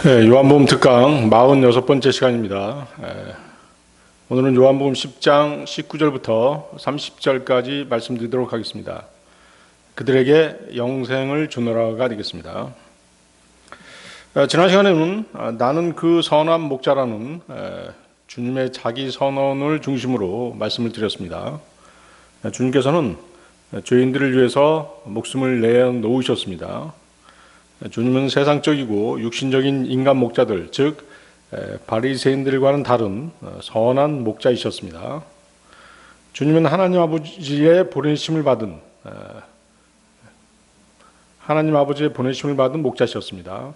요한복음 특강 46번째 시간입니다. 오늘은 요한복음 10장 19절부터 30절까지 말씀드리도록 하겠습니다. 그들에게 영생을 주노라가 되겠습니다. 지난 시간에는 나는 그 선한 목자라는 주님의 자기 선언을 중심으로 말씀을 드렸습니다. 주님께서는 죄인들을 위해서 목숨을 내놓으셨습니다. 주님은 세상적이고 육신적인 인간 목자들, 즉 바리새인들과는 다른 선한 목자이셨습니다. 주님은 하나님 아버지의 보내심을 받은 목자셨습니다.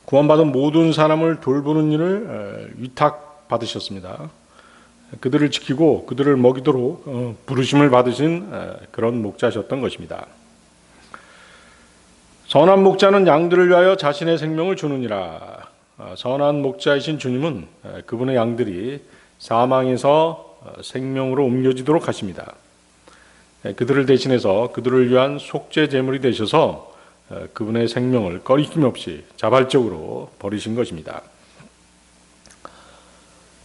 구원받은 모든 사람을 돌보는 일을 위탁받으셨습니다. 그들을 지키고 그들을 먹이도록 부르심을 받으신 그런 목자셨던 것입니다. 선한 목자는 양들을 위하여 자신의 생명을 주느니라. 선한 목자이신 주님은 그분의 양들이 사망에서 생명으로 옮겨지도록 하십니다. 그들을 대신해서 그들을 위한 속죄 제물이 되셔서 그분의 생명을 꺼리낌 없이 자발적으로 버리신 것입니다.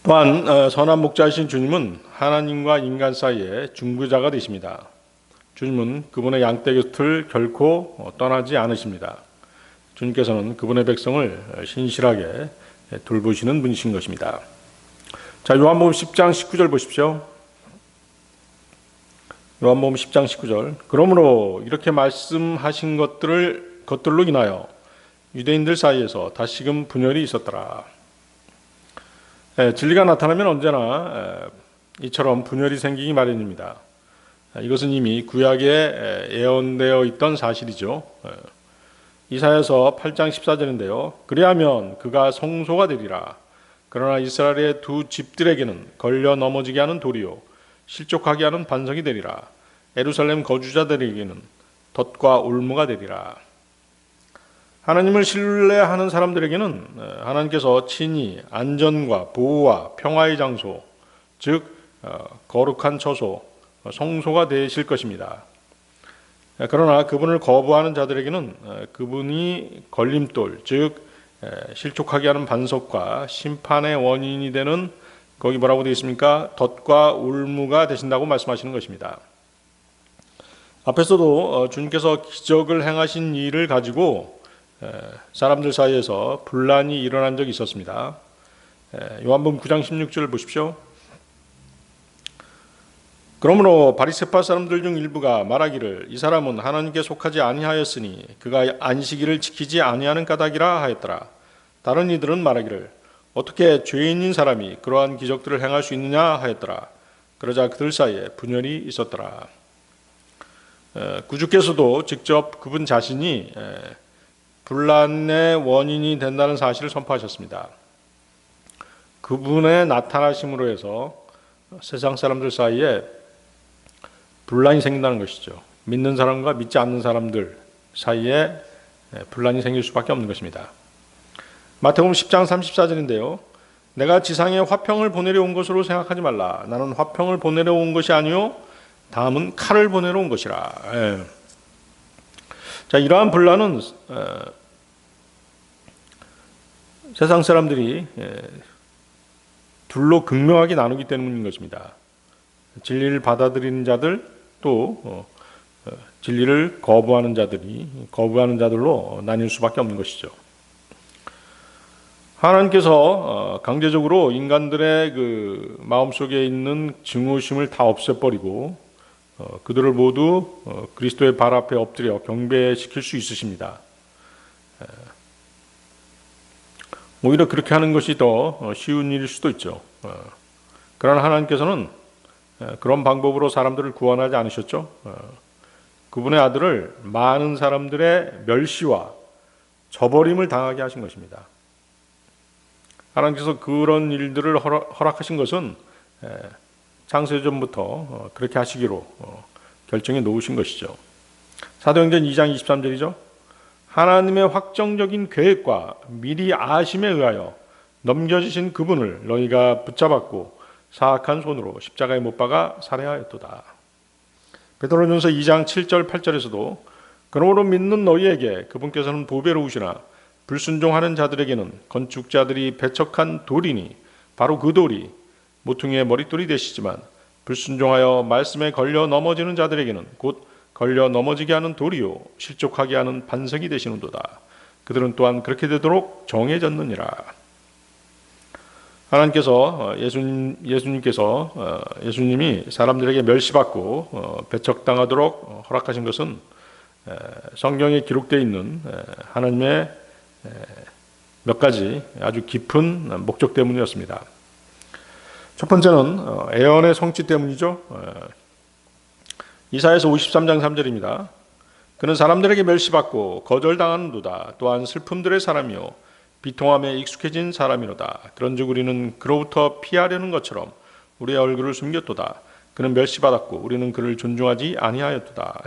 또한 선한 목자이신 주님은 하나님과 인간 사이의 중보자가 되십니다. 주님은 그분의 양떼 곁을 결코 떠나지 않으십니다. 주님께서는 그분의 백성을 신실하게 돌보시는 분이신 것입니다. 자, 요한복음 10장 19절 보십시오. 요한복음 10장 19절. 그러므로 이렇게 말씀하신 것들로 인하여 유대인들 사이에서 다시금 분열이 있었더라. 진리가 나타나면 언제나 이처럼 분열이 생기기 마련입니다. 이것은 이미 구약에 예언되어 있던 사실이죠. 이사야서 8장 14절인데요. 그리하면 그가 성소가 되리라. 그러나 이스라엘의 두 집들에게는 걸려 넘어지게 하는 돌이요 실족하게 하는 반석이 되리라. 예루살렘 거주자들에게는 덫과 올무가 되리라. 하나님을 신뢰하는 사람들에게는 하나님께서 친히 안전과 보호와 평화의 장소, 즉 거룩한 처소, 성소가 되실 것입니다. 그러나 그분을 거부하는 자들에게는 그분이 걸림돌, 즉 실족하게 하는 반석과 심판의 원인이 되는, 거기 뭐라고 되어 있습니까? 덫과 올무가 되신다고 말씀하시는 것입니다. 앞에서도 주님께서 기적을 행하신 일을 가지고 사람들 사이에서 분란이 일어난 적이 있었습니다. 요한복음 9장 16절을 보십시오. 그러므로 바리새파 사람들 중 일부가 말하기를 이 사람은 하나님께 속하지 아니하였으니 그가 안식일을 지키지 아니하는 까닭이라 하였더라. 다른 이들은 말하기를 어떻게 죄인인 사람이 그러한 기적들을 행할 수 있느냐 하였더라. 그러자 그들 사이에 분열이 있었더라. 구주께서도 직접 그분 자신이 분란의 원인이 된다는 사실을 선포하셨습니다. 그분의 나타나심으로 해서 세상 사람들 사이에 분란이 생긴다는 것이죠. 믿는 사람과 믿지 않는 사람들 사이에 분란이 생길 수밖에 없는 것입니다. 마태복음 10장 34절인데요. 내가 지상에 화평을 보내려 온 것으로 생각하지 말라. 나는 화평을 보내려 온 것이 아니요 다음은 칼을 보내러 온 것이라. 자, 이러한 분란은 세상 사람들이 둘로 극명하게 나누기 때문인 것입니다. 진리를 받아들이는 자들, 또 진리를 거부하는 자들로 나뉠 수밖에 없는 것이죠. 하나님께서 강제적으로 인간들의 그 마음속에 있는 증오심을 다 없애버리고 그들을 모두 그리스도의 발 앞에 엎드려 경배시킬 수 있으십니다. 오히려 그렇게 하는 것이 더 쉬운 일일 수도 있죠. 그러나 하나님께서는 그런 방법으로 사람들을 구원하지 않으셨죠. 그분의 아들을 많은 사람들의 멸시와 저버림을 당하게 하신 것입니다. 하나님께서 그런 일들을 허락하신 것은 창세전부터 그렇게 하시기로 결정해 놓으신 것이죠. 사도행전 2장 23절이죠. 하나님의 확정적인 계획과 미리 아심에 의하여 넘겨주신 그분을 너희가 붙잡았고 사악한 손으로 십자가에 못 박아 살해하였도다. 베드로전서 2장 7절 8절에서도 그러므로 믿는 너희에게 그분께서는 보배로우시나 불순종하는 자들에게는 건축자들이 배척한 돌이니 바로 그 돌이 모퉁이의 머릿돌이 되시지만 불순종하여 말씀에 걸려 넘어지는 자들에게는 곧 걸려 넘어지게 하는 돌이요 실족하게 하는 반석이 되시는도다. 그들은 또한 그렇게 되도록 정해졌느니라. 하나님께서 예수님이 사람들에게 멸시받고 배척당하도록 허락하신 것은 성경에 기록되어 있는 하나님의 몇 가지 아주 깊은 목적 때문이었습니다. 첫 번째는 애언의 성취 때문이죠. 이사야서 53장 3절입니다. 그는 사람들에게 멸시받고 거절당하는도다. 또한 슬픔들의 사람이요 비통함에 익숙해진 사람이로다. 그런즉 우리는 그로부터 피하려는 것처럼 우리의 얼굴을 숨겼도다. 그는 멸시받았고 우리는 그를 존중하지 아니하였도다.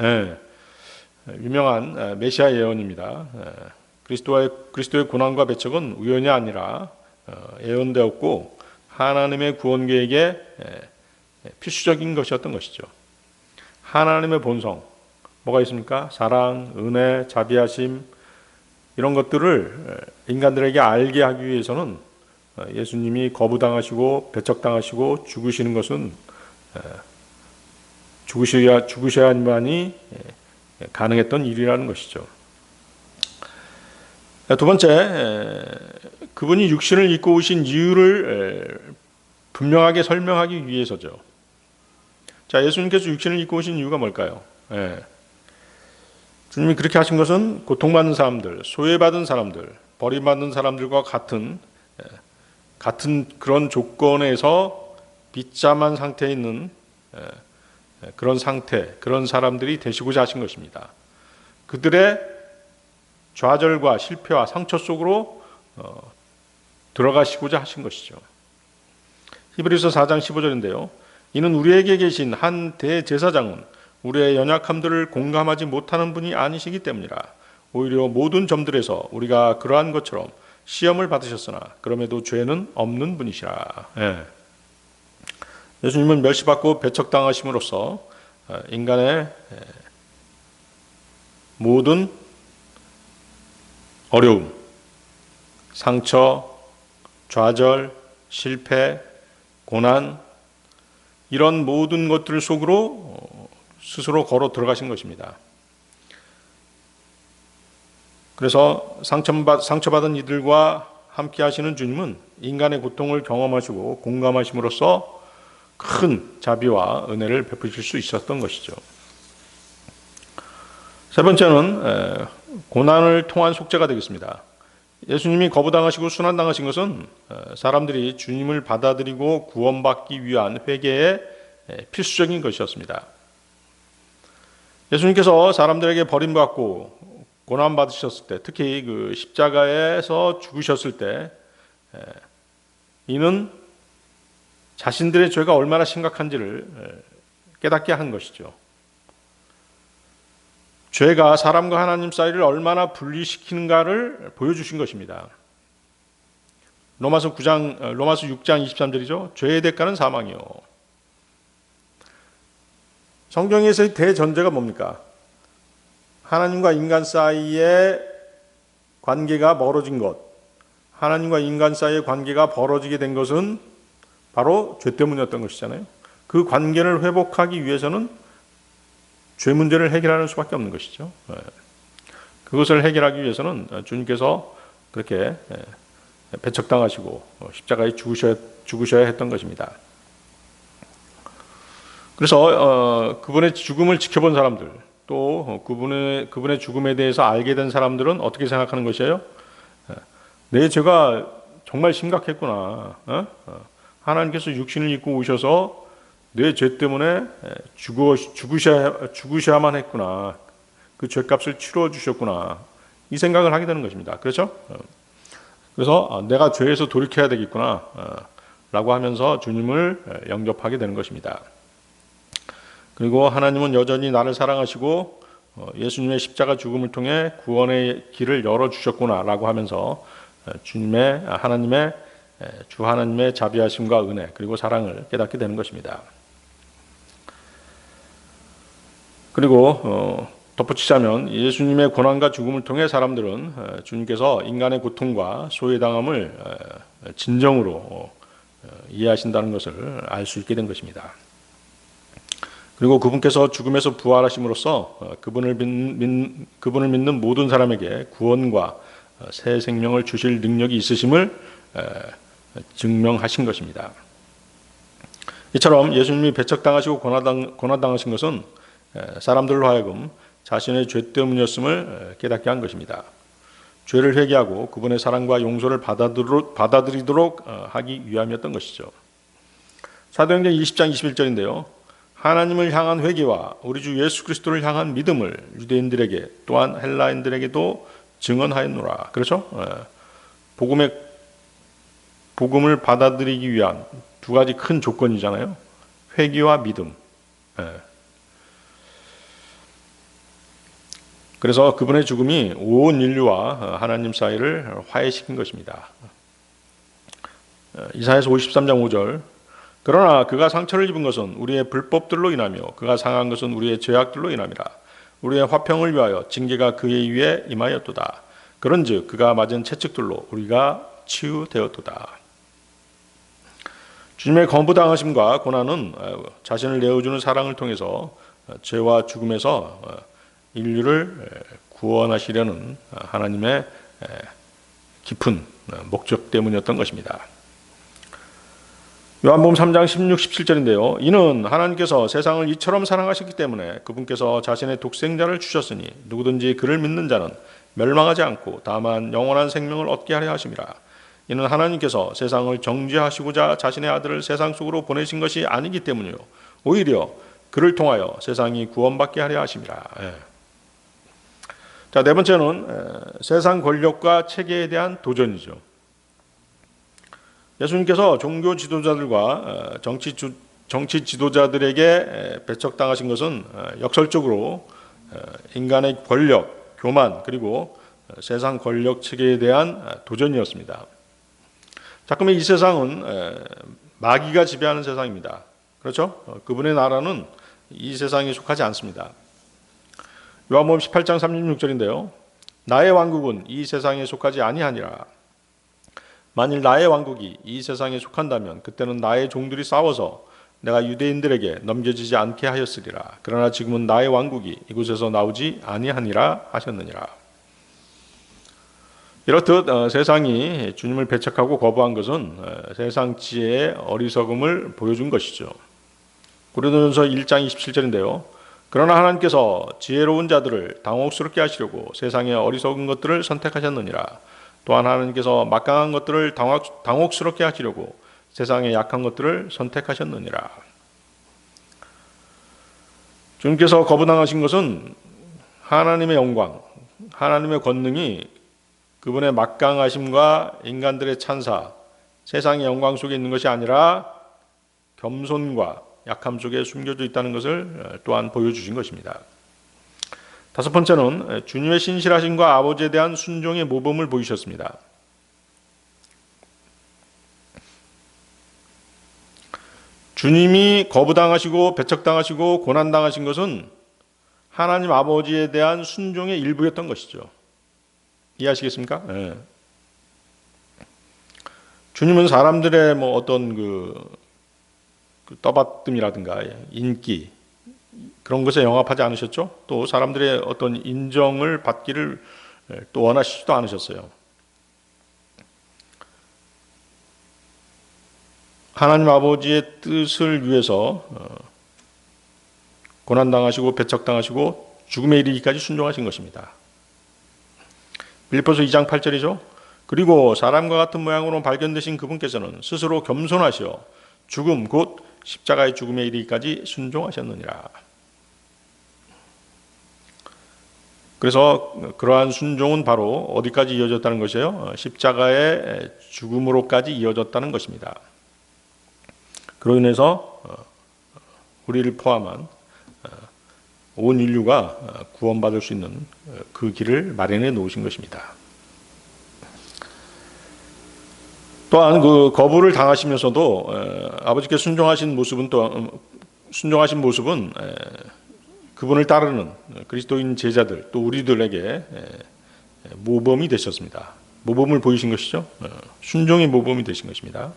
유명한 메시아 예언입니다. 그리스도의 고난과 배척은 우연이 아니라 예언되었고 하나님의 구원 계획에 필수적인 것이었던 것이죠. 하나님의 본성 뭐가 있습니까? 사랑, 은혜, 자비하심 이런 것들을 인간들에게 알게 하기 위해서는 예수님이 거부당하시고 배척당하시고 죽으시는 것은 죽으셔야만이 가능했던 일이라는 것이죠. 두 번째, 그분이 육신을 입고 오신 이유를 분명하게 설명하기 위해서죠. 자, 예수님께서 육신을 입고 오신 이유가 뭘까요? 주님이 그렇게 하신 것은 고통받는 사람들, 소외받은 사람들, 버림받는 사람들과 같은 그런 조건에서 비참한 상태에 있는 그런 상태, 그런 사람들이 되시고자 하신 것입니다. 그들의 좌절과 실패와 상처 속으로 들어가시고자 하신 것이죠. 히브리서 4장 15절인데요. 이는 우리에게 계신 한 대제사장은 우리의 연약함들을 공감하지 못하는 분이 아니시기 때문이라. 오히려 모든 점들에서 우리가 그러한 것처럼 시험을 받으셨으나 그럼에도 죄는 없는 분이시라. 예수님은 멸시받고 배척당하심으로써 인간의 모든 어려움, 상처, 좌절, 실패, 고난 이런 모든 것들 속으로 스스로 걸어 들어가신 것입니다. 그래서 상처받은 이들과 함께 하시는 주님은 인간의 고통을 경험하시고 공감하심으로써 큰 자비와 은혜를 베푸실 수 있었던 것이죠. 세 번째는 고난을 통한 속죄가 되겠습니다. 예수님이 거부당하시고 순환당하신 것은 사람들이 주님을 받아들이고 구원받기 위한 회개의 필수적인 것이었습니다. 예수님께서 사람들에게 버림받고 고난받으셨을 때, 특히 그 십자가에서 죽으셨을 때, 이는 자신들의 죄가 얼마나 심각한지를 깨닫게 한 것이죠. 죄가 사람과 하나님 사이를 얼마나 분리시키는가를 보여주신 것입니다. 로마서 6장 23절이죠. 죄의 대가는 사망이요. 성경에서의 대전제가 뭡니까? 하나님과 인간 사이의 관계가 멀어진 것, 하나님과 인간 사이의 관계가 벌어지게 된 것은 바로 죄 때문이었던 것이잖아요. 그 관계를 회복하기 위해서는 죄 문제를 해결하는 수밖에 없는 것이죠. 그것을 해결하기 위해서는 주님께서 그렇게 배척당하시고 십자가에 죽으셔야 했던 것입니다. 그래서 그분의 죽음을 지켜본 사람들, 또 그분의 죽음에 대해서 알게 된 사람들은 어떻게 생각하는 것이에요? 내 죄가 정말 심각했구나. 하나님께서 육신을 입고 오셔서 내 죄 때문에 죽으셔야만 했구나. 그 죄값을 치러 주셨구나. 이 생각을 하게 되는 것입니다. 그렇죠? 그래서 내가 죄에서 돌이켜야 되겠구나 라고 하면서 주님을 영접하게 되는 것입니다. 그리고 하나님은 여전히 나를 사랑하시고 예수님의 십자가 죽음을 통해 구원의 길을 열어주셨구나 라고 하면서 하나님의 자비하심과 은혜 그리고 사랑을 깨닫게 되는 것입니다. 그리고 덧붙이자면 예수님의 고난과 죽음을 통해 사람들은 주님께서 인간의 고통과 소외당함을 진정으로 이해하신다는 것을 알 수 있게 된 것입니다. 그리고 그분께서 죽음에서 부활하심으로써 그분을 믿는 모든 사람에게 구원과 새 생명을 주실 능력이 있으심을 증명하신 것입니다. 이처럼 예수님이 배척당하시고 고난당하신 것은 사람들로 하여금 자신의 죄 때문이었음을 깨닫게 한 것입니다. 죄를 회개하고 그분의 사랑과 용서를 받아들이도록 하기 위함이었던 것이죠. 사도행전 20장 21절인데요. 하나님을 향한 회개와 우리 주 예수 그리스도를 향한 믿음을 유대인들에게 또한 헬라인들에게도 증언하였노라. 그렇죠? 복음을 받아들이기 위한 두 가지 큰 조건이잖아요. 회개와 믿음. 그래서 그분의 죽음이 온 인류와 하나님 사이를 화해시킨 것입니다. 이사야서 53장 5절. 그러나 그가 상처를 입은 것은 우리의 불법들로 인하며 그가 상한 것은 우리의 죄악들로 인함이라. 우리의 화평을 위하여 징계가 그의 위에 임하였도다. 그런즉 그가 맞은 채찍들로 우리가 치유되었도다. 주님의 거부당하심과 고난은 자신을 내어주는 사랑을 통해서 죄와 죽음에서 인류를 구원하시려는 하나님의 깊은 목적 때문이었던 것입니다. 요한복음 3장 16, 17절인데요. 이는 하나님께서 세상을 이처럼 사랑하셨기 때문에 그분께서 자신의 독생자를 주셨으니 누구든지 그를 믿는 자는 멸망하지 않고 다만 영원한 생명을 얻게 하려 하심이라. 이는 하나님께서 세상을 정죄하시고자 자신의 아들을 세상 속으로 보내신 것이 아니기 때문이요 오히려 그를 통하여 세상이 구원받게 하려 하심이라. 자, 네 번째는 세상 권력과 체계에 대한 도전이죠. 예수님께서 종교 지도자들과 정치 지도자들에게 배척당하신 것은 역설적으로 인간의 권력, 교만 그리고 세상 권력 체계에 대한 도전이었습니다. 자, 그러면 이 세상은 마귀가 지배하는 세상입니다. 그렇죠? 그분의 나라는 이 세상에 속하지 않습니다. 요한복음 18장 36절인데요. 나의 왕국은 이 세상에 속하지 아니하니라. 만일 나의 왕국이 이 세상에 속한다면 그때는 나의 종들이 싸워서 내가 유대인들에게 넘겨지지 않게 하였으리라. 그러나 지금은 나의 왕국이 이곳에서 나오지 아니하니라 하셨느니라. 이렇듯 세상이 주님을 배척하고 거부한 것은 세상 지혜의 어리석음을 보여준 것이죠. 고린도전서 1장 27절인데요. 그러나 하나님께서 지혜로운 자들을 당혹스럽게 하시려고 세상의 어리석은 것들을 선택하셨느니라. 또한 하나님께서 막강한 것들을 당혹스럽게 하시려고 세상의 약한 것들을 선택하셨느니라. 주님께서 거부당하신 것은 하나님의 영광, 하나님의 권능이 그분의 막강하심과 인간들의 찬사, 세상의 영광 속에 있는 것이 아니라 겸손과 약함 속에 숨겨져 있다는 것을 또한 보여주신 것입니다. 다섯 번째는 주님의 신실하심과 아버지에 대한 순종의 모범을 보이셨습니다. 주님이 거부당하시고 배척당하시고 고난당하신 것은 하나님 아버지에 대한 순종의 일부였던 것이죠. 이해하시겠습니까? 네. 주님은 사람들의 어떤 그 떠받듦이라든가 인기 그런 것에 영합하지 않으셨죠? 또 사람들의 어떤 인정을 받기를 또 원하시지도 않으셨어요. 하나님 아버지의 뜻을 위해서 고난당하시고 배척당하시고 죽음에 이르기까지 순종하신 것입니다. 빌립보서 2장 8절이죠. 그리고 사람과 같은 모양으로 발견되신 그분께서는 스스로 겸손하시어 죽음 곧 십자가의 죽음에 이르기까지 순종하셨느니라. 그래서 그러한 순종은 바로 어디까지 이어졌다는 것이에요? 십자가의 죽음으로까지 이어졌다는 것입니다. 그로 인해서 우리를 포함한 온 인류가 구원받을 수 있는 그 길을 마련해 놓으신 것입니다. 또한 그 거부를 당하시면서도 아버지께 순종하신 모습은 그분을 따르는 그리스도인 제자들 또 우리들에게 모범이 되셨습니다. 모범을 보이신 것이죠. 순종의 모범이 되신 것입니다.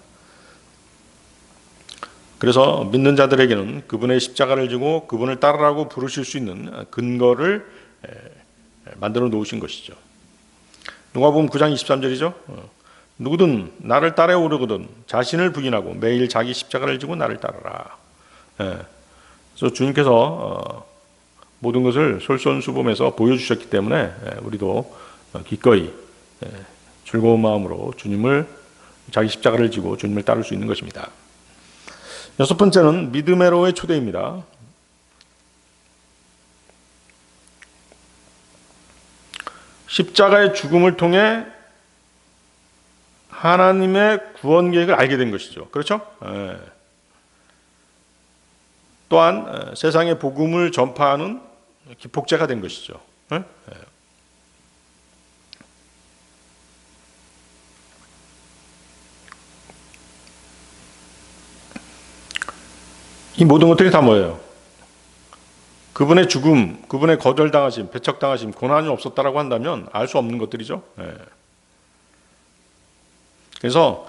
그래서 믿는 자들에게는 그분의 십자가를 지고 그분을 따르라고 부르실 수 있는 근거를 만들어 놓으신 것이죠. 누가복음 9장 23절이죠. 누구든 나를 따라오려거든 자신을 부인하고 매일 자기 십자가를 지고 나를 따르라. 그래서 주님께서 모든 것을 솔선수범해서 보여주셨기 때문에 우리도 기꺼이 즐거운 마음으로 주님을 자기 십자가를 지고 주님을 따를 수 있는 것입니다. 여섯 번째는 믿음으로의 초대입니다. 십자가의 죽음을 통해 하나님의 구원 계획을 알게 된 것이죠. 그렇죠? 또한 세상의 복음을 전파하는 기폭제가 된 것이죠. 이 모든 것들이 다 뭐예요? 그분의 죽음, 그분의 거절당하심, 배척당하심, 고난이 없었다라고 한다면 알 수 없는 것들이죠. 그래서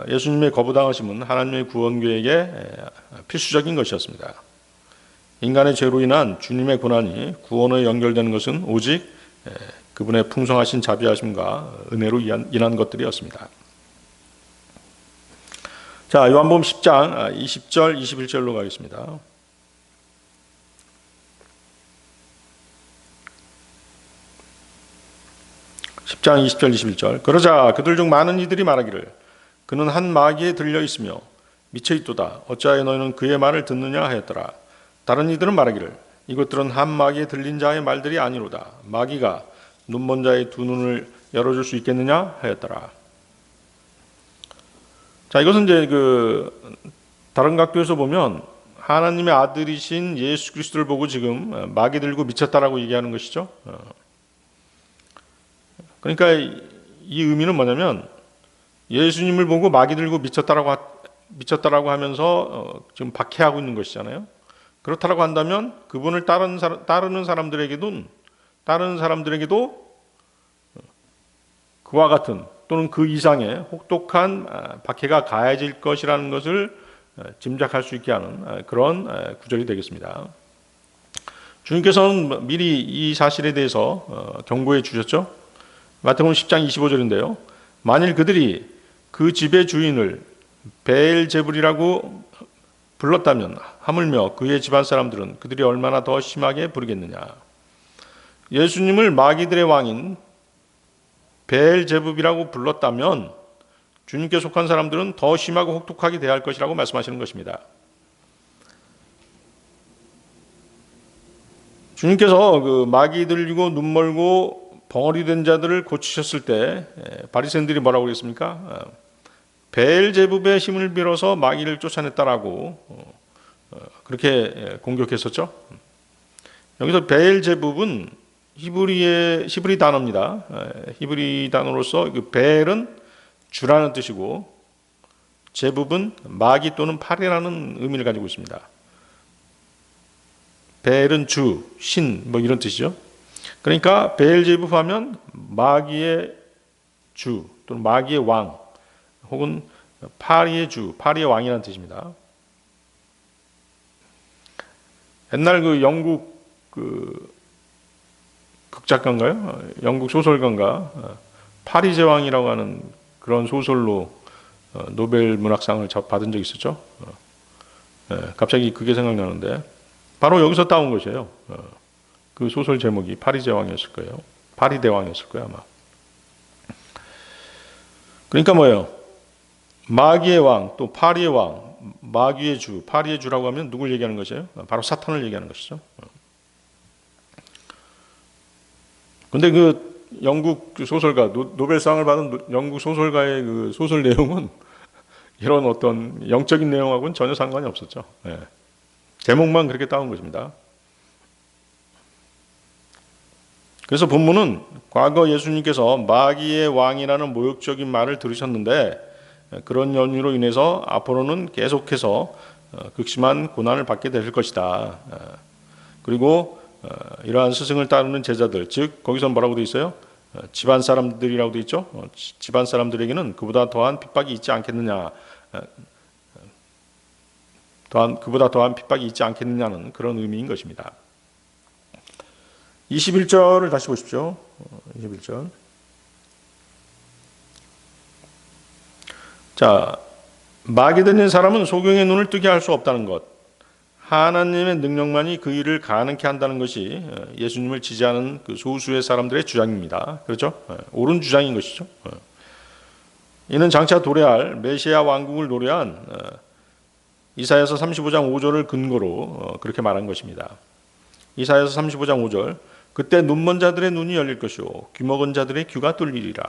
예수님의 거부당하심은 하나님의 구원 계획의 필수적인 것이었습니다. 인간의 죄로 인한 주님의 고난이 구원에 연결되는 것은 오직 그분의 풍성하신 자비하심과 은혜로 인한 것들이었습니다. 자, 요한복음 10장 20절, 21절로 가겠습니다. 10장 20절, 21절. 그러자 그들 중 많은 이들이 말하기를 그는 한 마귀에 들려 있으며 미쳐 있도다. 어찌하여 너희는 그의 말을 듣느냐 하였더라. 다른 이들은 말하기를 이것들은 한 마귀에 들린 자의 말들이 아니로다. 마귀가 눈먼 자의 두 눈을 열어줄 수 있겠느냐 하였더라. 자, 이것은 이제 다른 각도에서 보면 하나님의 아들이신 예수 그리스도를 보고 지금 마귀 들고 미쳤다라고 얘기하는 것이죠. 그러니까 이 의미는 뭐냐면 예수님을 보고 마귀 들고 미쳤다라고 하면서 지금 박해하고 있는 것이잖아요. 그렇다라고 한다면 그분을 따르는 사람들에게도 그와 같은 또는 그 이상의 혹독한 박해가 가해질 것이라는 것을 짐작할 수 있게 하는 그런 구절이 되겠습니다. 주님께서는 미리 이 사실에 대해서 경고해 주셨죠. 마태복음 10장 25절인데요. 만일 그들이 그 집의 주인을 베엘제불이라고 불렀다면 하물며 그의 집안 사람들은 그들이 얼마나 더 심하게 부르겠느냐. 예수님을 마귀들의 왕인 베엘제불이라고 불렀다면 주님께 속한 사람들은 더 심하고 혹독하게 대할 것이라고 말씀하시는 것입니다. 주님께서 그 마귀 들리고 눈 멀고 벙어리 된 자들을 고치셨을 때 바리새인들이 뭐라고 그랬습니까? 베엘제불의 힘을 빌어서 마귀를 쫓아냈다라고 그렇게 공격했었죠. 여기서 베엘제불은 히브리 단어입니다. 히브리 단어로서 그 베엘은 주라는 뜻이고 제불은 마귀 또는 팔이라는 의미를 가지고 있습니다. 베엘은 주, 신 뭐 이런 뜻이죠. 그러니까 베엘제불 하면 마귀의 주 또는 마귀의 왕 혹은 파리의 주, 파리의 왕이라는 뜻입니다. 옛날 영국 극작가인가요? 영국 소설가인가 파리 제왕이라고 하는 그런 소설로 노벨 문학상을 받은 적이 있었죠. 갑자기 그게 생각나는데 바로 여기서 따온 것이에요. 그 소설 제목이 파리 제왕이었을 거예요. 파리 대왕이었을 거예요 아마. 그러니까 뭐예요? 마귀의 왕, 또 파리의 왕, 마귀의 주, 파리의 주라고 하면 누굴 얘기하는 것이에요? 바로 사탄을 얘기하는 것이죠. 그런데 그 영국 소설가, 노벨상을 받은 영국 소설가의 그 소설 내용은 이런 어떤 영적인 내용하고는 전혀 상관이 없었죠. 제목만 그렇게 따온 것입니다. 그래서 본문은 과거 예수님께서 마귀의 왕이라는 모욕적인 말을 들으셨는데 그런 연유로 인해서 앞으로는 계속해서 극심한 고난을 받게 될 것이다. 그리고 이러한 스승을 따르는 제자들, 즉 거기서 뭐라고 돼 있어요? 집안 사람들이라고 돼 있죠. 집안 사람들에게는 그보다 더한 핍박이 있지 않겠느냐, 그보다 더한 핍박이 있지 않겠느냐는 그런 의미인 것입니다. 21절을 다시 보십시오. 21절. 자, 마귀 들린 사람은 소경의 눈을 뜨게 할 수 없다는 것, 하나님의 능력만이 그 일을 가능케 한다는 것이 예수님을 지지하는 그 소수의 사람들의 주장입니다. 그렇죠? 옳은 주장인 것이죠. 이는 장차 도래할 메시아 왕국을 노래한 이사야서 35장 5절을 근거로 그렇게 말한 것입니다. 이사야서 35장 5절, 그때 눈먼 자들의 눈이 열릴 것이요 귀먹은 자들의 귀가 뚫리리라.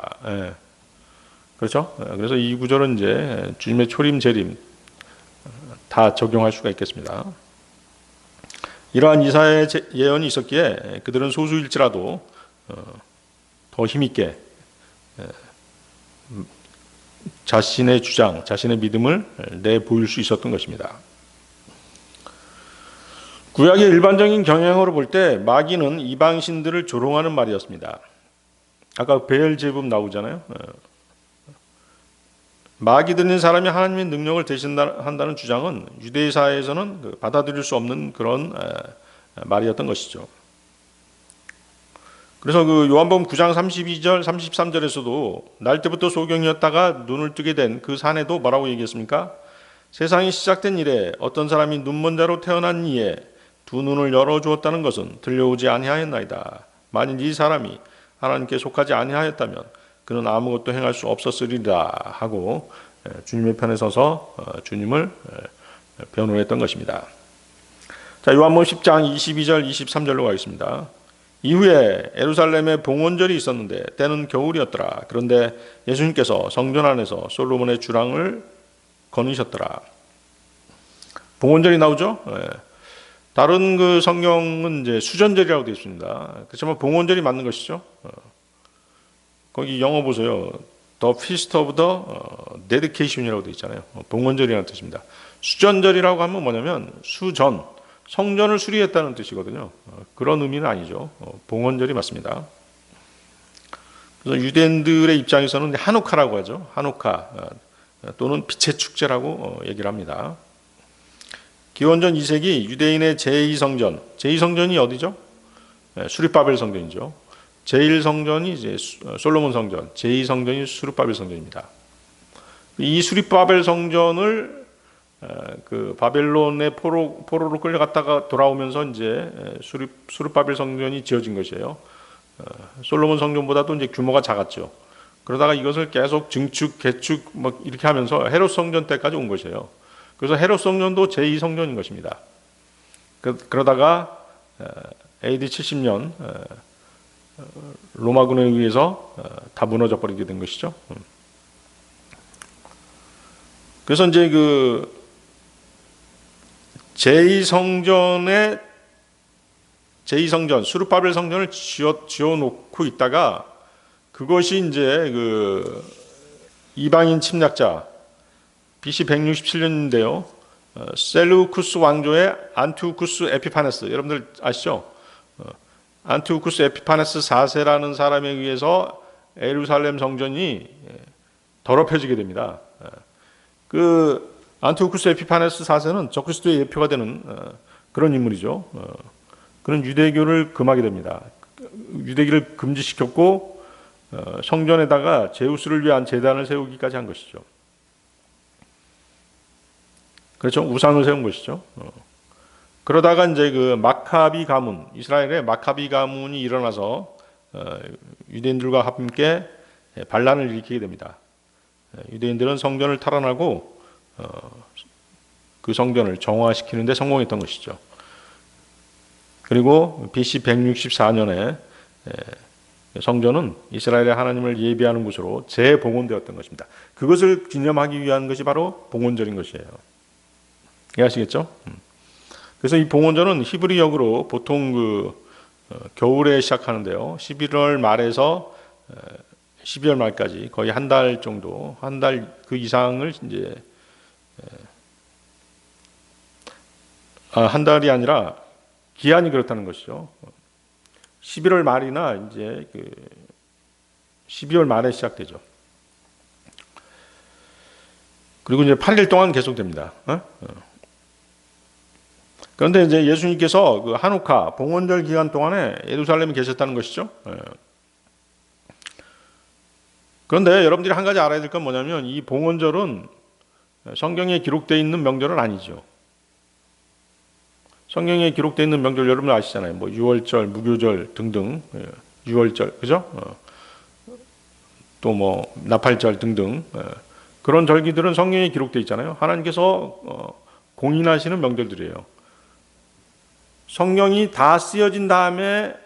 그렇죠? 그래서 이 구절은 이제 주님의 초림 재림 다 적용할 수가 있겠습니다. 이러한 이사야의 예언이 있었기에 그들은 소수일지라도 더 힘있게 자신의 주장, 자신의 믿음을 내보일 수 있었던 것입니다. 구약의 일반적인 경향으로 볼 때 마귀는 이방신들을 조롱하는 말이었습니다. 아까 베엘제불 나오잖아요. 마귀 들린 사람이 하나님의 능력을 대신한다는 주장은 유대인 사회에서는 받아들일 수 없는 그런 말이었던 것이죠. 그래서 그 요한복음 9장 32절, 33절에서도 날 때부터 소경이었다가 눈을 뜨게 된 그 사내도 뭐라고 얘기했습니까? 세상이 시작된 이래 어떤 사람이 눈먼 자로 태어난 이에 두 눈을 열어주었다는 것은 들려오지 아니하였나이다. 만일 이 사람이 하나님께 속하지 아니하였다면 그는 아무것도 행할 수 없었으리라 하고 주님의 편에 서서 주님을 변호했던 것입니다. 자, 요한복음 10장 22절 23절로 가겠습니다. 이후에 예루살렘에 봉헌절이 있었는데 때는 겨울이었더라. 그런데 예수님께서 성전 안에서 솔로몬의 주랑을 거니셨더라. 봉헌절이 나오죠? 다른 그 성경은 이제 수전절이라고 되어 있습니다. 그렇지만 봉헌절이 맞는 것이죠. 거기 영어 보세요. The Feast of the Dedication이라고 되어 있잖아요. 봉헌절이라는 뜻입니다. 수전절이라고 하면 뭐냐면 수전, 성전을 수리했다는 뜻이거든요. 그런 의미는 아니죠. 봉헌절이 맞습니다. 그래서 유대인들의 입장에서는 하누카라고 하죠. 하누카 또는 빛의 축제라고 얘기를 합니다. 기원전 2세기 유대인의 제2성전, 제2성전이 어디죠? 수립바벨 성전이죠. 제1성전이 이제 솔로몬 성전, 제2성전이 수립바벨 성전입니다. 이 수립바벨 성전을 그 바벨론의 포로로 끌려갔다가 돌아오면서 이제 수립바벨 성전이 지어진 것이에요. 솔로몬 성전보다도 이제 규모가 작았죠. 그러다가 이것을 계속 증축, 개축 막 이렇게 하면서 헤롯 성전 때까지 온 것이에요. 그래서 헤롯 성전도 제2성전인 것입니다. 그러다가 AD 70년 로마군에 의해서 다 무너져 버리게 된 것이죠. 그래서 이제 그 제2성전 수르바벨 성전을 지어 놓고 있다가 그것이 이제 그 이방인 침략자 BC 167년인데요. 셀루쿠스 왕조의 안티오쿠스 에피파네스, 여러분들 아시죠? 안티오쿠스 에피파네스 4세라는 사람에 의해서 예루살렘 성전이 더럽혀지게 됩니다. 그 안티오쿠스 에피파네스 4세는 적그리스도의 예표가 되는 그런 인물이죠. 그는 유대교를 금하게 됩니다. 유대교를 금지시켰고 성전에다가 제우스를 위한 제단을 세우기까지 한 것이죠. 그렇죠? 우상을 세운 것이죠. 그러다가 이제 그 마카비 가문, 이스라엘의 마카비 가문이 일어나서 유대인들과 함께 반란을 일으키게 됩니다. 유대인들은 성전을 탈환하고 그 성전을 정화시키는 데 성공했던 것이죠. 그리고 BC 164년에 성전은 이스라엘의 하나님을 예비하는 곳으로 재봉헌되었던 것입니다. 그것을 기념하기 위한 것이 바로 봉헌절인 것이에요. 이해하시겠죠? 그래서 이 봉헌절은 히브리역으로 보통 그 겨울에 시작하는데요. 11월 말에서 12월 말까지 거의 한 달 정도, 한 달 그 이상을 이제 한 달이 아니라 기한이 그렇다는 것이죠. 11월 말이나 이제 12월 말에 시작되죠. 그리고 이제 8일 동안 계속됩니다. 그런데 이제 예수님께서 그 한우카 봉헌절 기간 동안에 예루살렘에 계셨다는 것이죠. 그런데 여러분들이 한 가지 알아야 될 건 뭐냐면 이 봉헌절은 성경에 기록되어 있는 명절은 아니죠. 성경에 기록되어 있는 명절 여러분 아시잖아요. 뭐 유월절, 무교절 등등, 유월절, 그죠? 또 뭐 나팔절 등등 그런 절기들은 성경에 기록되어 있잖아요. 하나님께서 공인하시는 명절들이에요. 성경이 다 쓰여진 다음에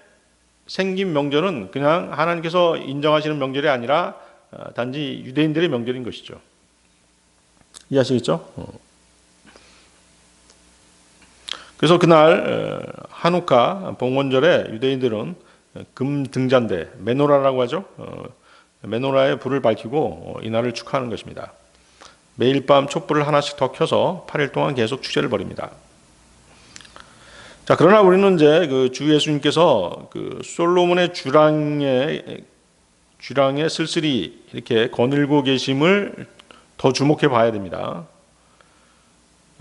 생긴 명절은 그냥 하나님께서 인정하시는 명절이 아니라 단지 유대인들의 명절인 것이죠. 이해하시겠죠? 그래서 그날 한우카 봉헌절에 유대인들은 금 등잔대 메노라라고 하죠. 메노라에 불을 밝히고 이날을 축하하는 것입니다. 매일 밤 촛불을 하나씩 더 켜서 8일 동안 계속 축제를 벌입니다. 자, 그러나 우리는 이제 그 주 예수님께서 그 솔로몬의 주랑에 쓸쓸히 이렇게 거닐고 계심을 더 주목해 봐야 됩니다.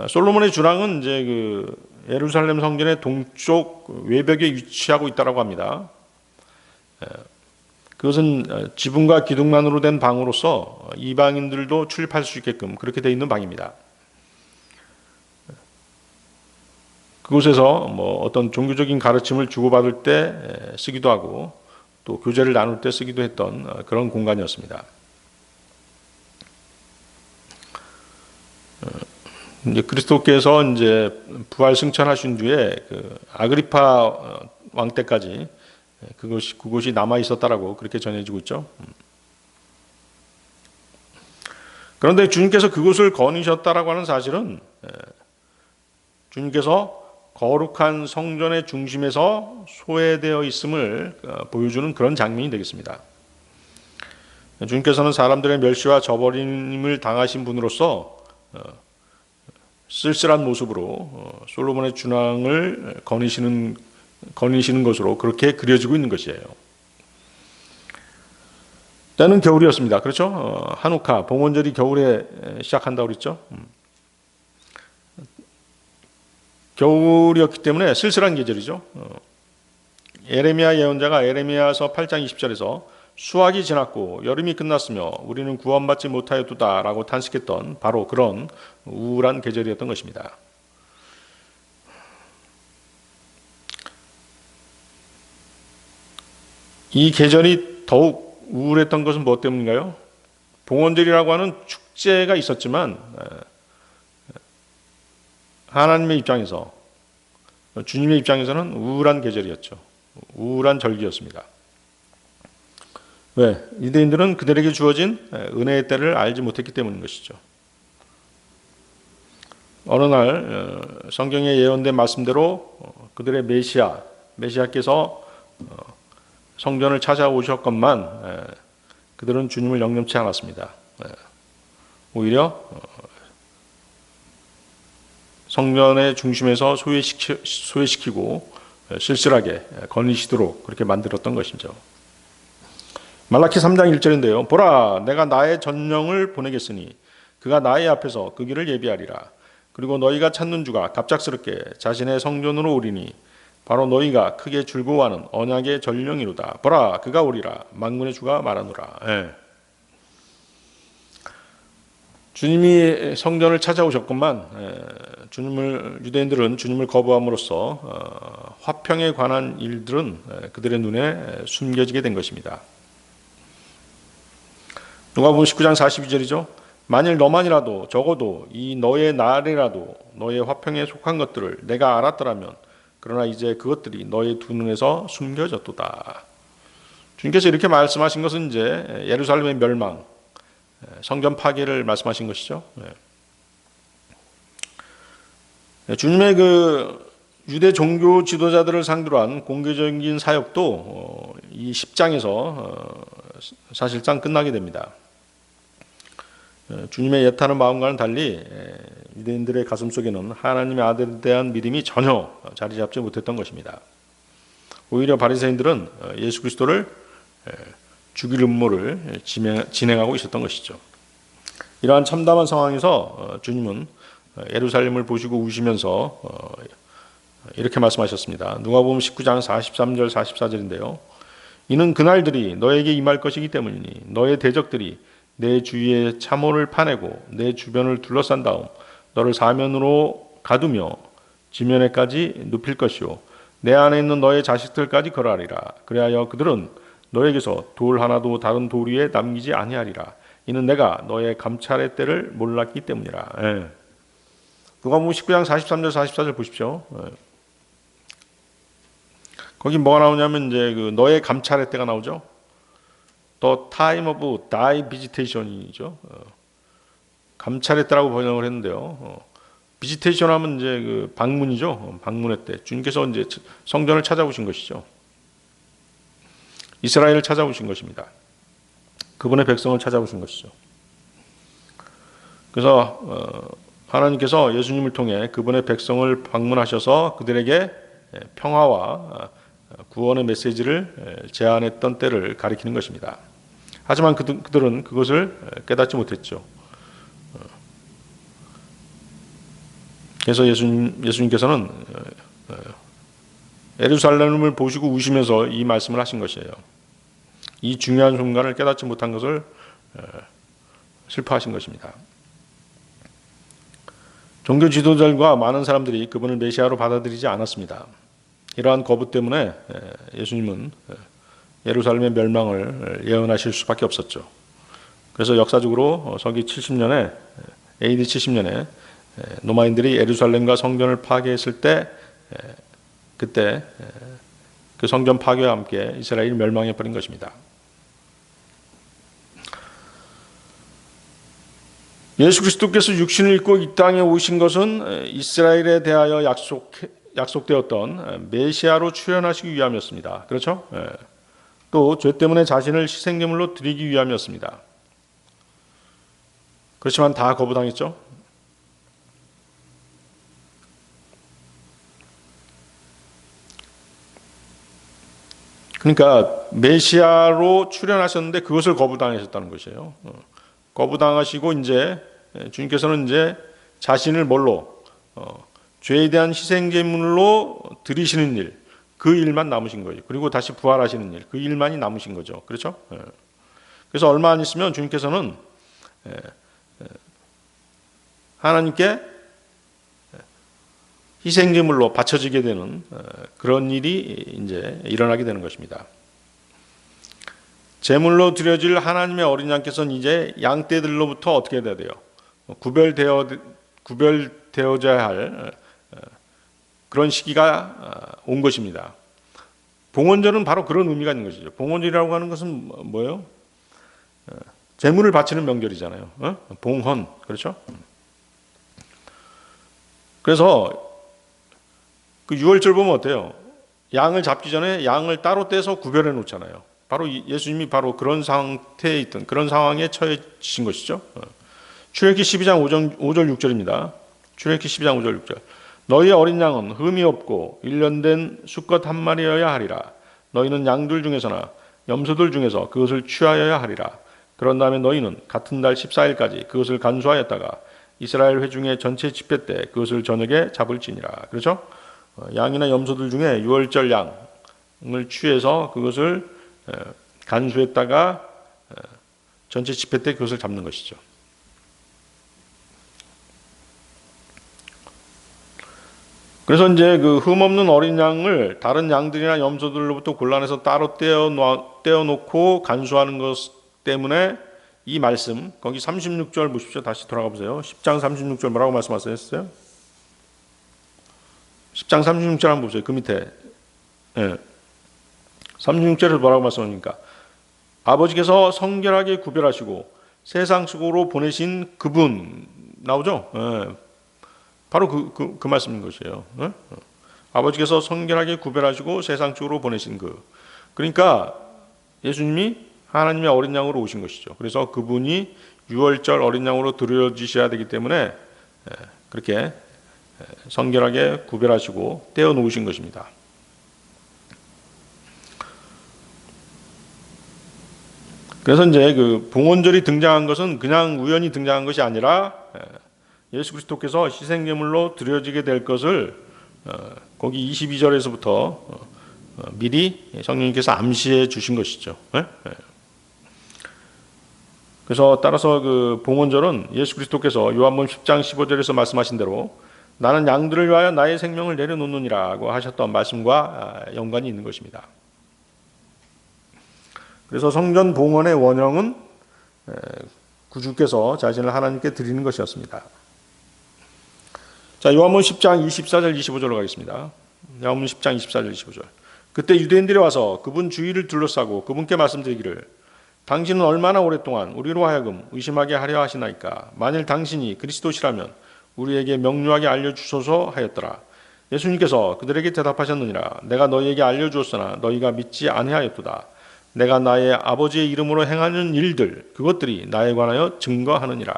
솔로몬의 주랑은 이제 그 예루살렘 성전의 동쪽 외벽에 위치하고 있다고 합니다. 그것은 지붕과 기둥만으로 된 방으로서 이방인들도 출입할 수 있게끔 그렇게 되어 있는 방입니다. 그곳에서 뭐 어떤 종교적인 가르침을 주고받을 때 쓰기도 하고 또 교제를 나눌 때 쓰기도 했던 그런 공간이었습니다. 이제 그리스도께서 이제 부활 승천하신 뒤에 그 아그리파 왕 때까지 그곳이 남아 있었다라고 그렇게 전해지고 있죠. 그런데 주님께서 그곳을 거니셨다라고 하는 사실은 주님께서 거룩한 성전의 중심에서 소외되어 있음을 보여주는 그런 장면이 되겠습니다. 주님께서는 사람들의 멸시와 저버림을 당하신 분으로서 쓸쓸한 모습으로 솔로몬의 주랑을 거니시는 것으로 그렇게 그려지고 있는 것이에요. 때는 겨울이었습니다. 그렇죠? 한우카 봉헌절이 겨울에 시작한다고 그랬죠. 겨울이었기 때문에 쓸쓸한 계절이죠. 에레미야 예언자가 에레미야서 8장 20절에서 수학이 지났고 여름이 끝났으며 우리는 구원받지 못하였도다라고 탄식했던 바로 그런 우울한 계절이었던 것입니다. 이 계절이 더욱 우울했던 것은 무엇 때문인가요? 봉헌절이라고 하는 축제가 있었지만 하나님의 입장에서 주님의 입장에서는 우울한 계절이었죠. 우울한 절기였습니다. 왜? 유대인들은 그들에게 주어진 은혜의 때를 알지 못했기 때문인 것이죠. 어느 날 성경에 예언된 말씀대로 그들의 메시아께서 성전을 찾아오셨건만 그들은 주님을 영접치 않았습니다. 오히려 성전의 중심에서 소외시키고 쓸쓸하게 거니시도록 그렇게 만들었던 것이죠. 말라키 3장 1절인데요. 보라, 내가 나의 전령을 보내겠으니 그가 나의 앞에서 그 길을 예비하리라. 그리고 너희가 찾는 주가 갑작스럽게 자신의 성전으로 오리니 바로 너희가 크게 즐거워하는 언약의 전령이로다. 보라, 그가 오리라. 만군의 주가 말하노라. 주님이 성전을 찾아오셨건만 유대인들은 주님을 거부함으로써 화평에 관한 일들은 그들의 눈에 숨겨지게 된 것입니다. 누가복음 19장 42절이죠. 만일 너만이라도 적어도 이 너의 날이라도 너의 화평에 속한 것들을 내가 알았더라면 그러나 이제 그것들이 너의 두 눈에서 숨겨졌도다. 주님께서 이렇게 말씀하신 것은 이제 예루살렘의 멸망, 성전 파괴를 말씀하신 것이죠. 주님의 그 유대 종교 지도자들을 상대로 한 공개적인 사역도 이 10장에서 사실상 끝나게 됩니다. 주님의 예타는 마음과는 달리 유대인들의 가슴 속에는 하나님의 아들에 대한 믿음이 전혀 자리 잡지 못했던 것입니다. 오히려 바리새인들은 예수 그리스도를 죽일 음모를 진행하고 있었던 것이죠. 이러한 참담한 상황에서 주님은 예루살렘을 보시고 우시면서 이렇게 말씀하셨습니다. 누가복음 19장 43절 44절인데요. 이는 그날들이 너에게 임할 것이기 때문이니 너의 대적들이 내 주위에 참호를 파내고 내 주변을 둘러싼 다음 너를 사면으로 가두며 지면에까지 눕힐 것이요 내 안에 있는 너의 자식들까지 걸어하리라. 그리하여 그들은 너에게서 돌 하나도 다른 돌 위에 남기지 아니하리라. 이는 내가 너의 감찰의 때를 몰랐기 때문이라. 누가복음 19장 43절 44절 보십시오. 거기 뭐가 나오냐면 이제 그 너의 감찰의 때가 나오죠. The time of thy visitation이죠. 감찰의 때라고 번역을 했는데요. 비지테이션 하면 이제 그 방문이죠. 방문의 때. 주님께서 이제 성전을 찾아오신 것이죠. 이스라엘을 찾아오신 것입니다. 그분의 백성을 찾아오신 것이죠. 그래서 하나님께서 예수님을 통해 그분의 백성을 방문하셔서 그들에게 평화와 구원의 메시지를 제안했던 때를 가리키는 것입니다. 하지만 그들은 그것을 깨닫지 못했죠. 그래서 예수님께서는 예루살렘을 보시고 우시면서 이 말씀을 하신 것이에요. 이 중요한 순간을 깨닫지 못한 것을 슬퍼하신 것입니다. 종교 지도자들과 많은 사람들이 그분을 메시아로 받아들이지 않았습니다. 이러한 거부 때문에 예수님은 예루살렘의 멸망을 예언하실 수밖에 없었죠. 그래서 역사적으로 서기 70년에 AD 70년에 로마인들이 예루살렘과 성전을 파괴했을 때 그때 그 성전 파괴와 함께 이스라엘이 멸망해 버린 것입니다. 예수 그리스도께서 육신을 입고 이 땅에 오신 것은 이스라엘에 대하여 약속되었던 메시아로 출현하시기 위함이었습니다. 그렇죠? 또 죄 때문에 자신을 희생제물로 드리기 위함이었습니다. 그렇지만 다 거부당했죠. 그러니까 메시아로 출현하셨는데 그것을 거부당하셨다는 것이에요. 거부당하시고 이제 주님께서는 이제 자신을 뭘로 죄에 대한 희생제물로 드리시는 일, 그 일만 남으신 거죠. 그리고 다시 부활하시는 일, 그 일만이 남으신 거죠. 그렇죠? 그래서 얼마 안 있으면 주님께서는 하나님께 희생제물로 바쳐지게 되는 그런 일이 이제 일어나게 되는 것입니다. 제물로 드려질 하나님의 어린 양께서는 이제 양떼들로부터 어떻게 돼야 돼요? 구별되어져야 할 그런 시기가 온 것입니다. 봉헌절은 바로 그런 의미가 있는 것이죠. 봉헌절이라고 하는 것은 뭐예요? 제물을 바치는 명절이잖아요. 봉헌, 그렇죠? 그래서 그 6월절 보면 어때요? 양을 잡기 전에 양을 따로 떼서 구별해 놓잖아요. 바로 예수님이 바로 그런 상태에 있던 그런 상황에 처해지신 것이죠. 출애굽기 12장 5절 6절입니다. 출애굽기 12장 5절 6절. 너희 어린 양은 흠이 없고 1년 된 수컷 한 마리여야 하리라. 너희는 양들 중에서나 염소들 중에서 그것을 취하여야 하리라. 그런 다음에 너희는 같은 달 14일까지 그것을 간수하였다가 이스라엘 회중의 전체 집회 때 그것을 저녁에 잡을지니라. 그렇죠? 양이나 염소들 중에 6월절 양을 취해서 그것을 간수했다가 전체 집회 때 그것을 잡는 것이죠. 그래서 이제 그 흠 없는 어린 양을 다른 양들이나 염소들로부터 골라내서 따로 떼어놓고 간수하는 것 때문에 이 말씀, 거기 36절 보십시오. 다시 돌아가 보세요. 10장 36절 뭐라고 말씀하셨어요? 10장 36절 한번 보세요. 그 밑에 36절에서 뭐라고 말씀합니까? 아버지께서 성결하게 구별하시고 세상 속으로 보내신 그분 나오죠? 바로 그 말씀인 것이에요. 아버지께서 성결하게 구별하시고 세상 속으로 보내신 그러니까 예수님이 하나님의 어린 양으로 오신 것이죠. 그래서 그분이 6월절 어린 양으로 드려지셔야 되기 때문에 그렇게 성결하게 구별하시고 떼어 놓으신 것입니다. 그래서 이제 그 봉헌절이 등장한 것은 그냥 우연히 등장한 것이 아니라 예수 그리스도께서 희생제물로 드려지게 될 것을 거기 22절에서부터 미리 성령님께서 암시해 주신 것이죠. 그래서 따라서 그 봉헌절은 예수 그리스도께서 요한복음 10장 15절에서 말씀하신 대로 나는 양들을 위하여 나의 생명을 내려놓느니라고 하셨던 말씀과 연관이 있는 것입니다. 그래서 성전 봉헌의 원형은 구주께서 자신을 하나님께 드리는 것이었습니다. 자, 요한복음 10장 24절 25절로 가겠습니다. 요한복음 10장 24절 25절. 그때 유대인들이 와서 그분 주위를 둘러싸고 그분께 말씀드리기를 당신은 얼마나 오랫동안 우리로 하여금 의심하게 하려 하시나이까? 만일 당신이 그리스도시라면 우리에게 명료하게 알려주소서 하였더라. 예수님께서 그들에게 대답하셨느니라. 내가 너희에게 알려주었으나 너희가 믿지 아니하였도다. 내가 나의 아버지의 이름으로 행하는 일들 그것들이 나에 관하여 증거하느니라.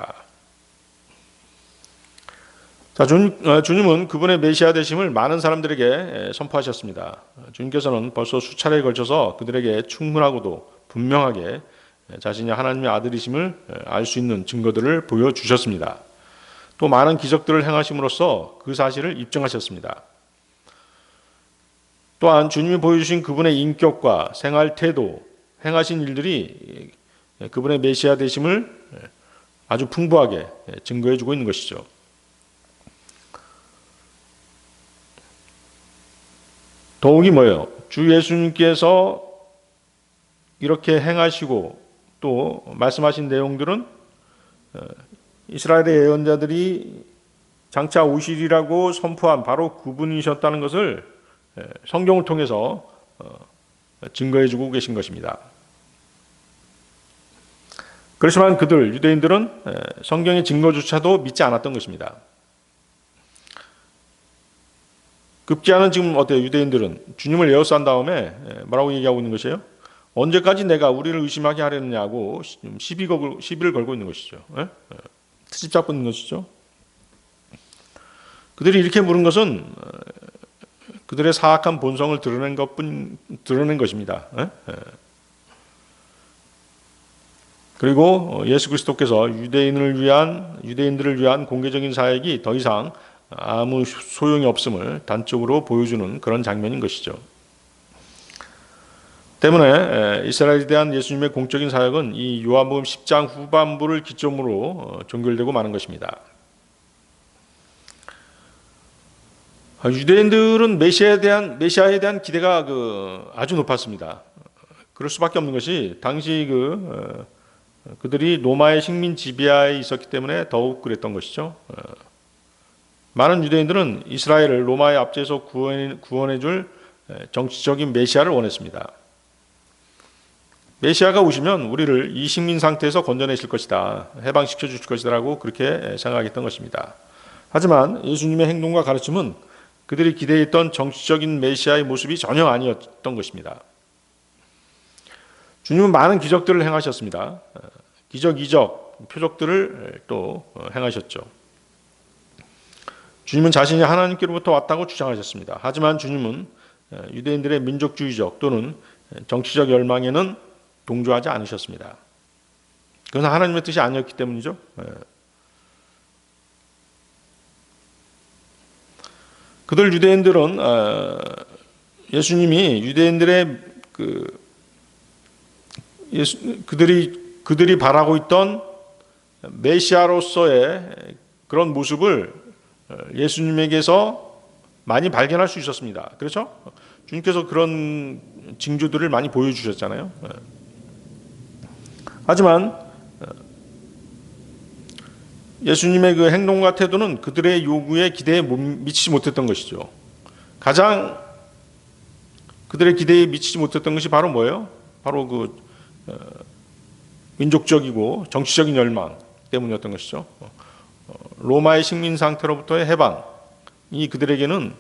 자, 주님은 그분의 메시아 되심을 많은 사람들에게 선포하셨습니다. 주님께서는 벌써 수차례에 걸쳐서 그들에게 충분하고도 분명하게 자신이 하나님의 아들이심을 알 수 있는 증거들을 보여주셨습니다. 또 많은 기적들을 행하심으로써 그 사실을 입증하셨습니다. 또한 주님이 보여주신 그분의 인격과 생활 태도, 행하신 일들이 그분의 메시아 되심을 아주 풍부하게 증거해주고 있는 것이죠. 더욱이 뭐예요? 주 예수님께서 이렇게 행하시고 또 말씀하신 내용들은 이스라엘의 예언자들이 장차 오시리라고 선포한 바로 그분이셨다는 것을 성경을 통해서 증거해주고 계신 것입니다. 그렇지만 그들 유대인들은 성경의 증거조차도 믿지 않았던 것입니다. 급기야는 지금 어때요? 유대인들은 주님을 에워싼 다음에 뭐라고 얘기하고 있는 것이에요? 언제까지 내가 우리를 의심하게 하려느냐고 시비를 걸고 있는 것이죠. 트집 잡고 있는 것이죠. 그들이 이렇게 물은 것은 그들의 사악한 본성을 드러낸 것입니다. 그리고 예수 그리스도께서 유대인들을 위한 공개적인 사역이 더 이상 아무 소용이 없음을 단적으로 보여주는 그런 장면인 것이죠. 때문에 이스라엘에 대한 예수님의 공적인 사역은 이 요한복음 10장 후반부를 기점으로 종결되고 마는 것입니다. 유대인들은 메시아에 대한 기대가 아주 높았습니다. 그럴 수밖에 없는 것이 당시 그들이 로마의 식민 지배하에 있었기 때문에 더욱 그랬던 것이죠. 많은 유대인들은 이스라엘을 로마의 압제에서 구원해줄 정치적인 메시아를 원했습니다. 메시아가 오시면 우리를 이 식민 상태에서 건져내실 것이다, 해방시켜 주실 것이다라고 그렇게 생각했던 것입니다. 하지만 예수님의 행동과 가르침은 그들이 기대했던 정치적인 메시아의 모습이 전혀 아니었던 것입니다. 주님은 많은 기적들을 행하셨습니다. 기적, 표적들을 또 행하셨죠. 주님은 자신이 하나님께로부터 왔다고 주장하셨습니다. 하지만 주님은 유대인들의 민족주의적 또는 정치적 열망에는 동조하지 않으셨습니다. 그건 하나님의 뜻이 아니었기 때문이죠. 그들 유대인들은 예수님이 유대인들의 그들이 바라고 있던 메시아로서의 그런 모습을 예수님에게서 많이 발견할 수 있었습니다. 그렇죠? 주님께서 그런 징조들을 많이 보여주셨잖아요. 하지만 예수님의 그 행동과 태도는 그들의 요구에 기대에 미치지 못했던 것이죠. 가장 그들의 기대에 미치지 못했던 것이 바로 뭐예요? 바로 민족적이고 정치적인 열망 때문이었던 것이죠. 로마의 식민 상태로부터의 해방이 그들에게는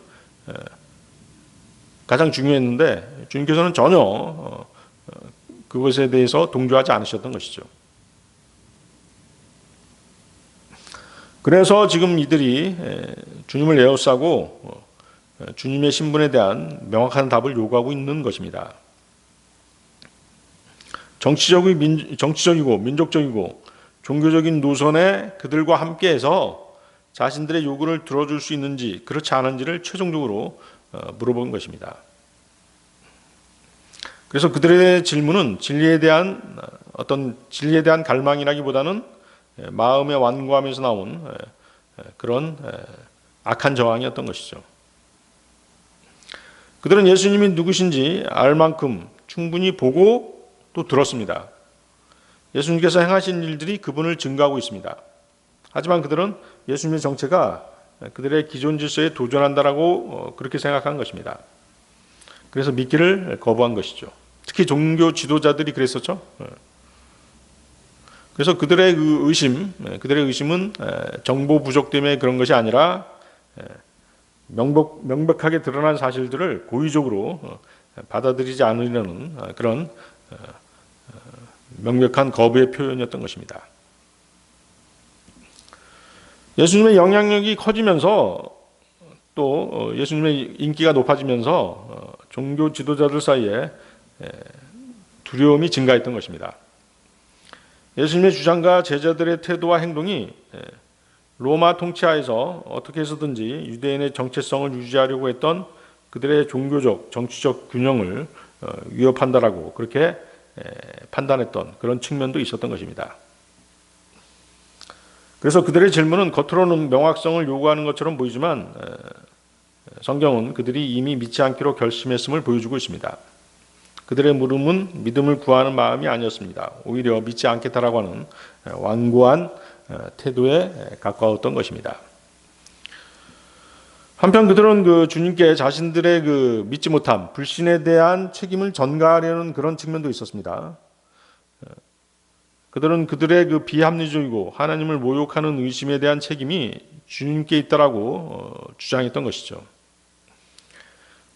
가장 중요했는데 주님께서는 전혀 그것에 대해서 동조하지 않으셨던 것이죠. 그래서 지금 이들이 주님을 에워싸고 주님의 신분에 대한 명확한 답을 요구하고 있는 것입니다. 정치적이고 민족적이고 종교적인 노선에 그들과 함께해서 자신들의 요구를 들어줄 수 있는지 그렇지 않은지를 최종적으로 물어본 것입니다. 그래서 그들의 질문은 진리에 대한 갈망이라기보다는 마음의 완고함에서 나온 그런 악한 저항이었던 것이죠. 그들은 예수님이 누구신지 알 만큼 충분히 보고 또 들었습니다. 예수님께서 행하신 일들이 그분을 증거하고 있습니다. 하지만 그들은 예수님의 정체가 그들의 기존 질서에 도전한다라고 그렇게 생각한 것입니다. 그래서 믿기를 거부한 것이죠. 특히 종교 지도자들이 그랬었죠. 그래서 그들의 의심은 정보 부족 때문에 그런 것이 아니라 명백하게 드러난 사실들을 고의적으로 받아들이지 않으려는 그런 명백한 거부의 표현이었던 것입니다. 예수님의 영향력이 커지면서 또 예수님의 인기가 높아지면서 종교 지도자들 사이에 두려움이 증가했던 것입니다. 예수님의 주장과 제자들의 태도와 행동이 로마 통치하에서 어떻게 해서든지 유대인의 정체성을 유지하려고 했던 그들의 종교적, 정치적 균형을 위협한다라고 그렇게 판단했던 그런 측면도 있었던 것입니다. 그래서 그들의 질문은 겉으로는 명확성을 요구하는 것처럼 보이지만 성경은 그들이 이미 믿지 않기로 결심했음을 보여주고 있습니다. 그들의 물음은 믿음을 구하는 마음이 아니었습니다. 오히려 믿지 않겠다라고 하는 완고한 태도에 가까웠던 것입니다. 한편 그들은 주님께 자신들의 믿지 못함, 불신에 대한 책임을 전가하려는 그런 측면도 있었습니다. 그들은 그들의 비합리적이고 하나님을 모욕하는 의심에 대한 책임이 주님께 있다라고 주장했던 것이죠.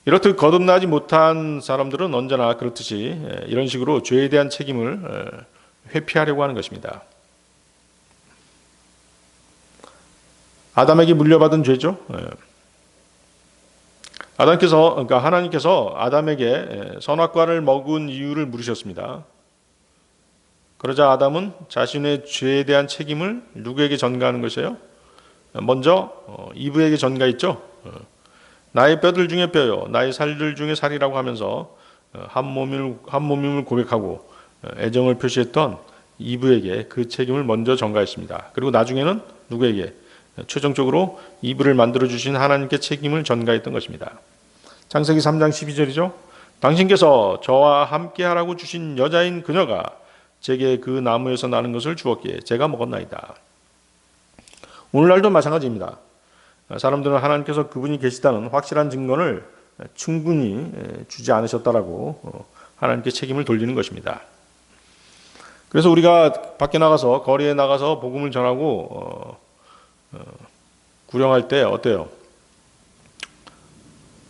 이렇듯 거듭나지 못한 사람들은 언제나 그렇듯이 이런 식으로 죄에 대한 책임을 회피하려고 하는 것입니다. 아담에게 물려받은 죄죠. 하나님께서 아담에게 선악과를 먹은 이유를 물으셨습니다. 그러자 아담은 자신의 죄에 대한 책임을 누구에게 전가하는 것이에요? 먼저 이브에게 전가했죠. 나의 뼈들 중에 뼈요, 나의 살들 중에 살이라고 하면서 한 몸임을 고백하고 애정을 표시했던 이브에게 그 책임을 먼저 전가했습니다. 그리고 나중에는 누구에게? 최종적으로 이브를 만들어주신 하나님께 책임을 전가했던 것입니다. 창세기 3장 12절이죠. 당신께서 저와 함께하라고 주신 여자인 그녀가 제게 그 나무에서 나는 것을 주었기에 제가 먹었나이다. 오늘날도 마찬가지입니다. 사람들은 하나님께서 그분이 계시다는 확실한 증거를 충분히 주지 않으셨다라고 하나님께 책임을 돌리는 것입니다. 그래서 우리가 밖에 나가서 거리에 나가서 복음을 전하고 구령할 때 어때요?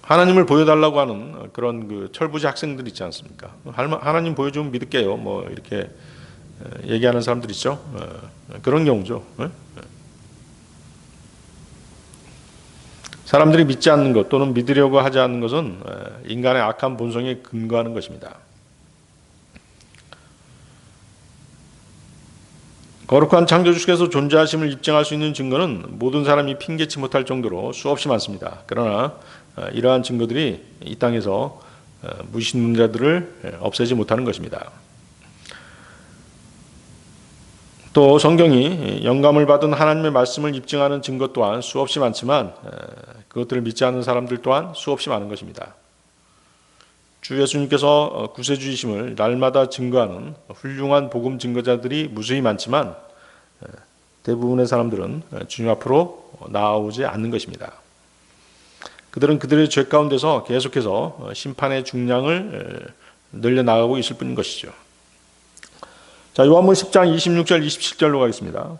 하나님을 보여달라고 하는 그런 철부지 학생들 있지 않습니까? 하나님 보여주면 믿을게요. 이렇게 얘기하는 사람들 있죠. 그런 경우죠. 사람들이 믿지 않는 것 또는 믿으려고 하지 않는 것은 인간의 악한 본성에 근거하는 것입니다. 거룩한 창조주께서 존재하심을 입증할 수 있는 증거는 모든 사람이 핑계치 못할 정도로 수없이 많습니다. 그러나 이러한 증거들이 이 땅에서 무신론자들을 없애지 못하는 것입니다. 또 성경이 영감을 받은 하나님의 말씀을 입증하는 증거 또한 수없이 많지만 그것들을 믿지 않는 사람들 또한 수없이 많은 것입니다. 주 예수님께서 구세주이심을 날마다 증거하는 훌륭한 복음 증거자들이 무수히 많지만 대부분의 사람들은 주님 앞으로 나아오지 않는 것입니다. 그들은 그들의 죄 가운데서 계속해서 심판의 중량을 늘려나가고 있을 뿐인 것이죠. 자, 요한복음 10장 26절 27절로 가겠습니다.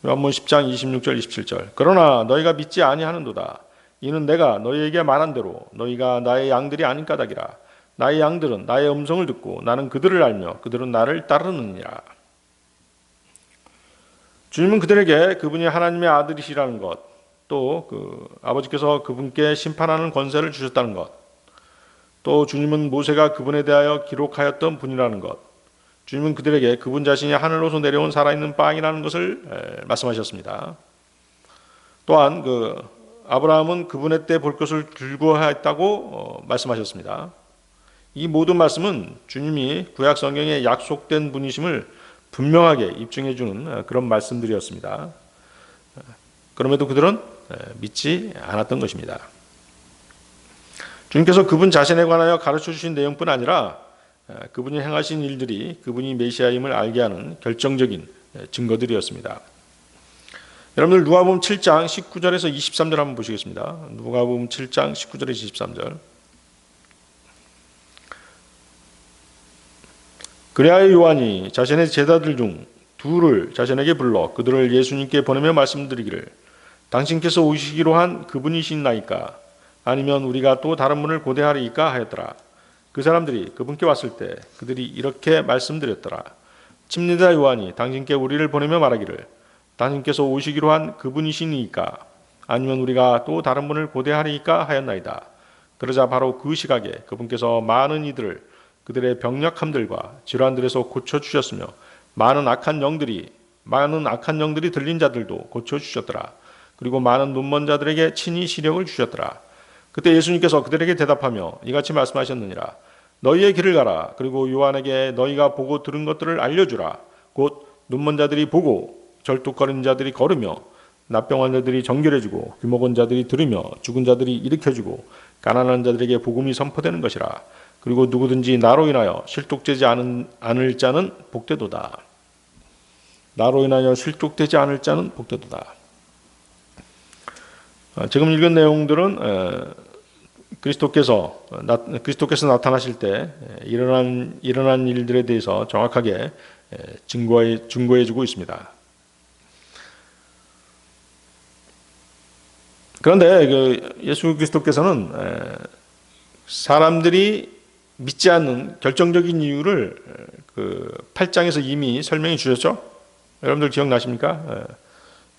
요한복음 10장 26절 27절. 그러나 너희가 믿지 아니하는도다. 이는 내가 너희에게 말한 대로 너희가 나의 양들이 아닌 까닭이라. 나의 양들은 나의 음성을 듣고 나는 그들을 알며 그들은 나를 따르느니라. 주님은 그들에게 그분이 하나님의 아들이시라는 것, 또 아버지께서 그분께 심판하는 권세를 주셨다는 것, 또 주님은 모세가 그분에 대하여 기록하였던 분이라는 것, 주님은 그들에게 그분 자신이 하늘로서 내려온 살아있는 빵이라는 것을 말씀하셨습니다. 또한 아브라함은 그분의 때 볼 것을 즐거워했다고 말씀하셨습니다. 이 모든 말씀은 주님이 구약 성경에 약속된 분이심을 분명하게 입증해 주는 그런 말씀들이었습니다. 그럼에도 그들은 믿지 않았던 것입니다. 주님께서 그분 자신에 관하여 가르쳐 주신 내용뿐 아니라 그분이 행하신 일들이 그분이 메시아임을 알게 하는 결정적인 증거들이었습니다. 여러분들 누가복음 7장 19절에서 23절 한번 보시겠습니다. 누가복음 7장 19절에서 23절. 그리하여 요한이 자신의 제자들 중 둘을 자신에게 불러 그들을 예수님께 보내며 말씀드리기를 당신께서 오시기로 한 그분이신나이까 아니면 우리가 또 다른 분을 고대하리이까 하였더라. 그 사람들이 그분께 왔을 때 그들이 이렇게 말씀드렸더라. 침례자 요한이 당신께 우리를 보내며 말하기를 당신께서 오시기로 한 그분이시니까 아니면 우리가 또 다른 분을 고대하리이까 하였나이다. 그러자 바로 그 시각에 그분께서 많은 이들을 그들의 병약함들과 질환들에서 고쳐주셨으며 많은 악한 영들이 들린 자들도 고쳐주셨더라. 그리고 많은 눈먼 자들에게 친히 시력을 주셨더라. 그때 예수님께서 그들에게 대답하며 이같이 말씀하셨느니라. 너희의 길을 가라. 그리고 요한에게 너희가 보고 들은 것들을 알려주라. 곧 눈먼 자들이 보고 절뚝거리는 자들이 걸으며 납병한 자들이 정결해지고 귀먹은 자들이 들으며 죽은 자들이 일으켜지고 가난한 자들에게 복음이 선포되는 것이라. 그리고 누구든지 나로 인하여 실족되지 않을 자는 복되도다. 나로 인하여 실족되지 않을 자는 복되도다. 지금 읽은 내용들은 그리스도께서 나타나실 때 일어난 일들에 대해서 정확하게 증거해주고 있습니다. 그런데 예수 그리스도께서는 사람들이 믿지 않는 결정적인 이유를 8장에서 이미 설명해 주셨죠? 여러분들 기억나십니까?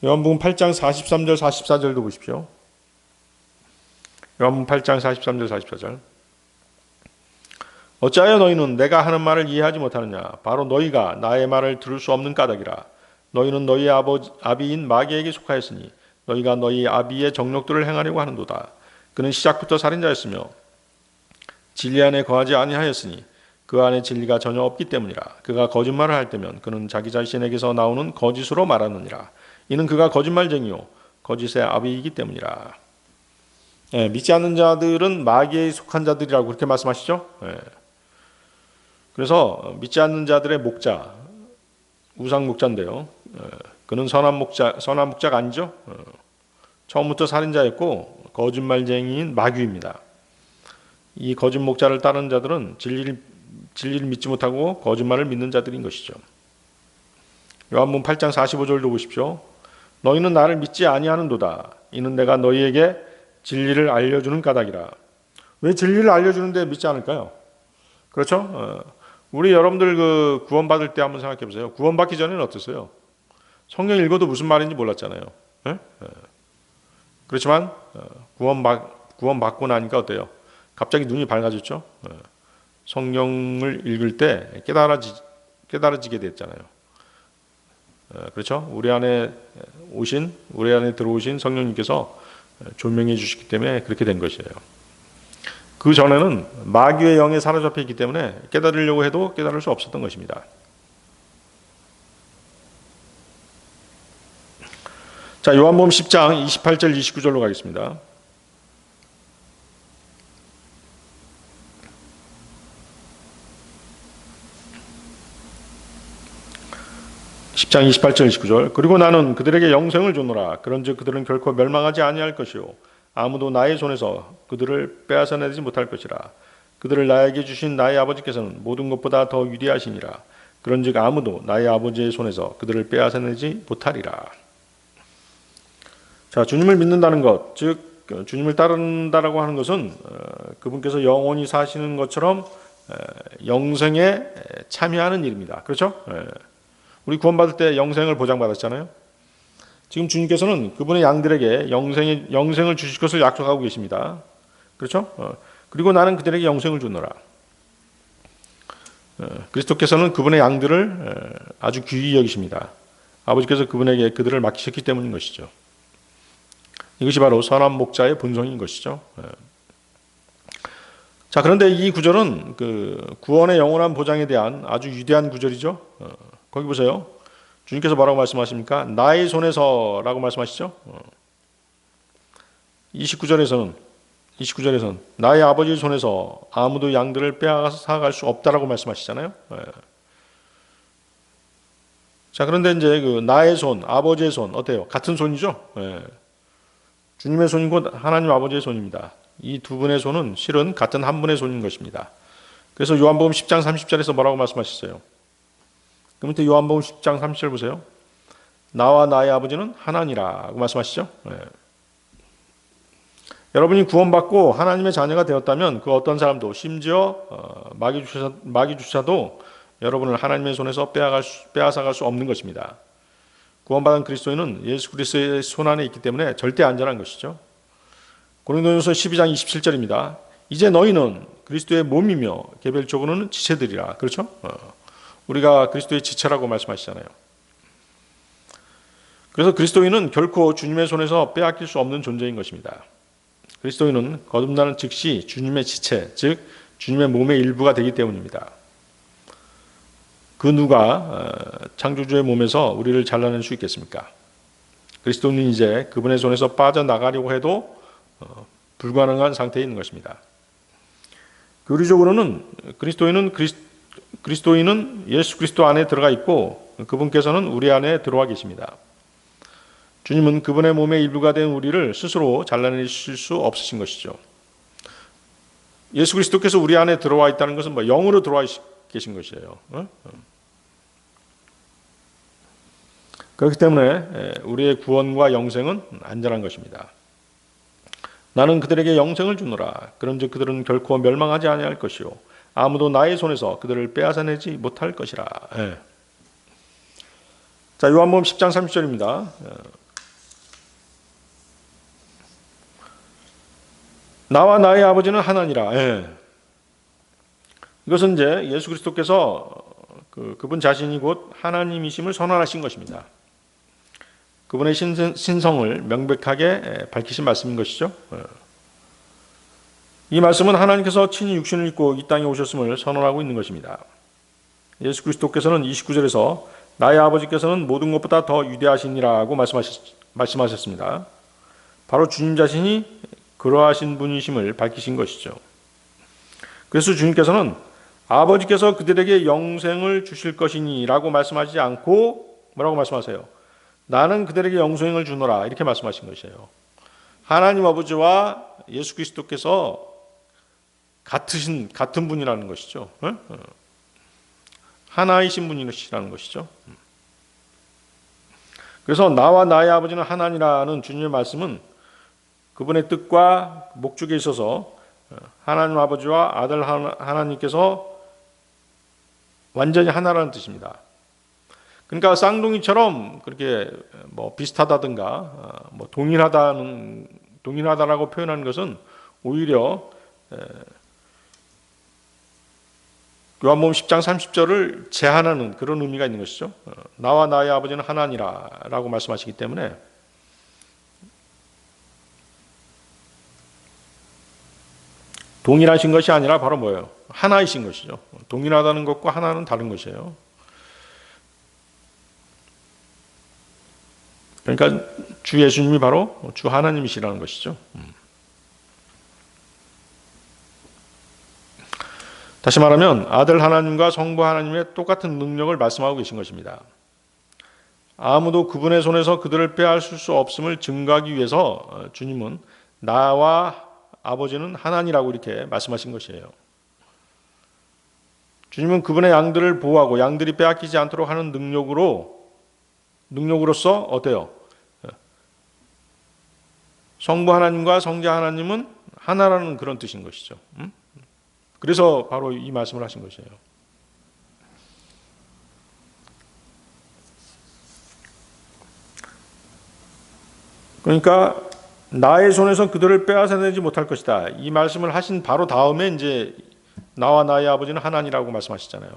요한복음 8장 43절 44절도 보십시오. 요한복음 8장 43절 44절. 어찌하여 너희는 내가 하는 말을 이해하지 못하느냐? 바로 너희가 나의 말을 들을 수 없는 까닭이라. 너희는 너희 아비인 마귀에게 속하였으니 너희가 너희 아비의 정욕들을 행하려고 하는도다. 그는 시작부터 살인자였으며 진리 안에 거하지 아니하였으니 그 안에 진리가 전혀 없기 때문이라. 그가 거짓말을 할 때면 그는 자기 자신에게서 나오는 거짓으로 말하느니라. 이는 그가 거짓말쟁이요 거짓의 아비이기 때문이라. 믿지 않는 자들은 마귀에 속한 자들이라고 그렇게 말씀하시죠. 그래서 믿지 않는 자들의 목자, 우상 목자인데요. 그는 선한 목자가 아니죠. 처음부터 살인자였고 거짓말쟁이인 마귀입니다. 이 거짓 목자를 따르는 자들은 진리를 믿지 못하고 거짓말을 믿는 자들인 것이죠. 요한복음 8장 45절도 보십시오. 너희는 나를 믿지 아니하는도다. 이는 내가 너희에게 진리를 알려주는 까닭이라. 왜 진리를 알려주는데 믿지 않을까요? 그렇죠? 우리 여러분들 구원받을 때 한번 생각해 보세요. 구원받기 전에는 어땠어요? 성경 읽어도 무슨 말인지 몰랐잖아요. 그렇지만 구원받고 나니까 어때요? 갑자기 눈이 밝아졌죠. 성경을 읽을 때 깨달아지게 됐잖아요. 그렇죠? 우리 안에 들어오신 성령님께서 조명해 주시기 때문에 그렇게 된 것이에요. 그 전에는 마귀의 영에 사로잡혀 있기 때문에 깨달으려고 해도 깨달을 수 없었던 것입니다. 자, 요한복음 10장 28절 29절로 가겠습니다. 10장 28절 29절. 그리고 나는 그들에게 영생을 주노라. 그런즉 그들은 결코 멸망하지 아니할 것이요 아무도 나의 손에서 그들을 빼앗아내지 못할 것이라. 그들을 나에게 주신 나의 아버지께서는 모든 것보다 더 위대하시니라. 그런즉 아무도 나의 아버지의 손에서 그들을 빼앗아내지 못하리라. 자, 주님을 믿는다는 것, 즉 주님을 따른다라고 하는 것은 그분께서 영원히 사시는 것처럼 영생에 참여하는 일입니다. 그렇죠? 우리 구원받을 때 영생을 보장받았잖아요. 지금 주님께서는 그분의 양들에게 영생을 주실 것을 약속하고 계십니다. 그렇죠? 그리고 나는 그들에게 영생을 주노라. 그리스도께서는 그분의 양들을 아주 귀히 여기십니다. 아버지께서 그분에게 그들을 맡기셨기 때문인 것이죠. 이것이 바로 선한 목자의 본성인 것이죠. 자, 그런데 이 구절은 그 구원의 영원한 보장에 대한 아주 위대한 구절이죠. 거기 보세요. 주님께서 뭐라고 말씀하십니까? 나의 손에서라고 말씀하시죠. 29절에서는 나의 아버지의 손에서 아무도 양들을 빼앗아갈 수 없다라고 말씀하시잖아요. 자, 그런데 이제 그 나의 손, 아버지의 손 어때요? 같은 손이죠. 주님의 손인 곧 하나님 아버지의 손입니다. 이 두 분의 손은 실은 같은 한 분의 손인 것입니다. 그래서 요한복음 10장 30절에서 뭐라고 말씀하셨어요? 그 밑에 요한복음 10장 30절 보세요. 나와 나의 아버지는 하나니라고 말씀하시죠. 여러분이 구원받고 하나님의 자녀가 되었다면 그 어떤 사람도 심지어 마귀주사도 여러분을 하나님의 손에서 빼앗아갈 수 없는 것입니다. 구원받은 그리스도인은 예수 그리스도의 손 안에 있기 때문에 절대 안전한 것이죠. 고린도전서 12장 27절입니다. 이제 너희는 그리스도의 몸이며 개별적으로는 지체들이라. 그렇죠? 우리가 그리스도의 지체라고 말씀하시잖아요. 그래서 그리스도인은 결코 주님의 손에서 빼앗길 수 없는 존재인 것입니다. 그리스도인은 거듭나는 즉시 주님의 지체, 즉 주님의 몸의 일부가 되기 때문입니다. 그 누가 창조주의 몸에서 우리를 잘라낼 수 있겠습니까? 그리스도인은 이제 그분의 손에서 빠져나가려고 해도 불가능한 상태에 있는 것입니다. 교리적으로는 그리스도인은 예수 그리스도 안에 들어가 있고 그분께서는 우리 안에 들어와 계십니다. 주님은 그분의 몸의 일부가 된 우리를 스스로 잘라내실 수 없으신 것이죠. 예수 그리스도께서 우리 안에 들어와 있다는 것은 영으로 들어와 계신 것이에요. 그렇기 때문에 우리의 구원과 영생은 안전한 것입니다. 나는 그들에게 영생을 주노라. 그런즉 그들은 결코 멸망하지 아니할 것이요 아무도 나의 손에서 그들을 빼앗아내지 못할 것이라. 자, 요한복음 10장 30절입니다. 나와 나의 아버지는 하나니라. 이것은 이제 예수 그리스도께서 그분 자신이 곧 하나님이심을 선언하신 것입니다. 그분의 신성을 명백하게 밝히신 말씀인 것이죠. 이 말씀은 하나님께서 친히 육신을 입고 이 땅에 오셨음을 선언하고 있는 것입니다. 예수 그리스도께서는 29절에서 나의 아버지께서는 모든 것보다 더 위대하시니라고 말씀하셨습니다. 바로 주님 자신이 그러하신 분이심을 밝히신 것이죠. 그래서 주님께서는 아버지께서 그들에게 영생을 주실 것이니라고 말씀하지 않고 뭐라고 말씀하세요? 나는 그들에게 영생을 주노라 이렇게 말씀하신 것이에요. 하나님 아버지와 예수 그리스도께서 같은 분이라는 것이죠. 하나이신 분이시라는 것이죠. 그래서 나와 나의 아버지는 하나니라는 주님의 말씀은 그분의 뜻과 목적에 있어서 하나님 아버지와 아들 하나님께서 완전히 하나라는 뜻입니다. 그러니까 쌍둥이처럼 그렇게 비슷하다든가 동일하다라고 표현하는 것은 오히려 요한복음 10장 30절을 제한하는 그런 의미가 있는 것이죠. 나와 나의 아버지는 하나니라라고 말씀하시기 때문에 동일하신 것이 아니라 바로 뭐예요? 하나이신 것이죠. 동일하다는 것과 하나는 다른 것이에요. 그러니까 주 예수님이 바로 주 하나님이시라는 것이죠. 다시 말하면 아들 하나님과 성부 하나님의 똑같은 능력을 말씀하고 계신 것입니다. 아무도 그분의 손에서 그들을 빼앗을 수 없음을 증거하기 위해서 주님은 나와 아버지는 하나니라고 이렇게 말씀하신 것이에요. 주님은 그분의 양들을 보호하고 양들이 빼앗기지 않도록 하는 능력으로서 어때요? 성부 하나님과 성자 하나님은 하나라는 그런 뜻인 것이죠. 그래서 바로 이 말씀을 하신 것이에요. 그러니까 나의 손에서 그들을 빼앗아내지 못할 것이다. 이 말씀을 하신 바로 다음에 이제 나와 나의 아버지는 하나니라고 말씀하시잖아요.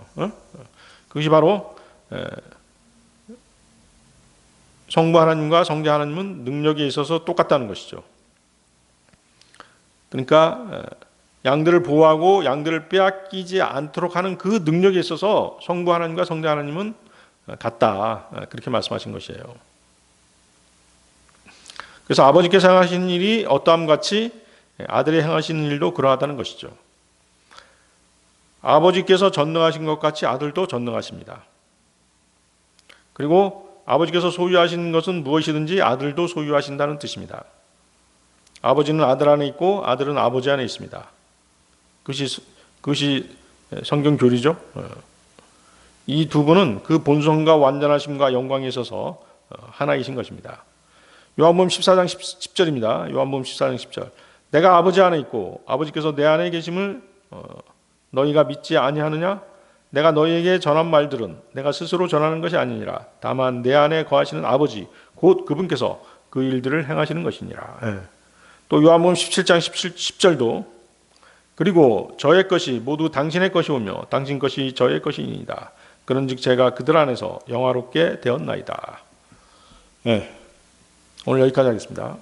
그것이 바로 성부 하나님과 성자 하나님은 능력에 있어서 똑같다는 것이죠. 그러니까 양들을 보호하고 양들을 빼앗기지 않도록 하는 그 능력에 있어서 성부 하나님과 성자 하나님은 같다. 그렇게 말씀하신 것이에요. 그래서 아버지께서 행하시는 일이 어떠함 같이 아들이 행하시는 일도 그러하다는 것이죠. 아버지께서 전능하신 것 같이 아들도 전능하십니다. 그리고 아버지께서 소유하시는 것은 무엇이든지 아들도 소유하신다는 뜻입니다. 아버지는 아들 안에 있고 아들은 아버지 안에 있습니다. 그것이 성경 교리죠. 이 두 분은 그 본성과 완전하심과 영광에 있어서 하나이신 것입니다. 요한복음 14장 10절입니다. 요한복음 14장 10절. 내가 아버지 안에 있고 아버지께서 내 안에 계심을 너희가 믿지 아니하느냐? 내가 너희에게 전한 말들은 내가 스스로 전하는 것이 아니니라. 다만 내 안에 거하시는 아버지 곧 그분께서 그 일들을 행하시는 것이니라. 또 요한복음 17장 10절도 그리고 저의 것이 모두 당신의 것이오며 당신 것이 저의 것이니이다. 그런즉 제가 그들 안에서 영화롭게 되었나이다. 오늘 여기까지 하겠습니다.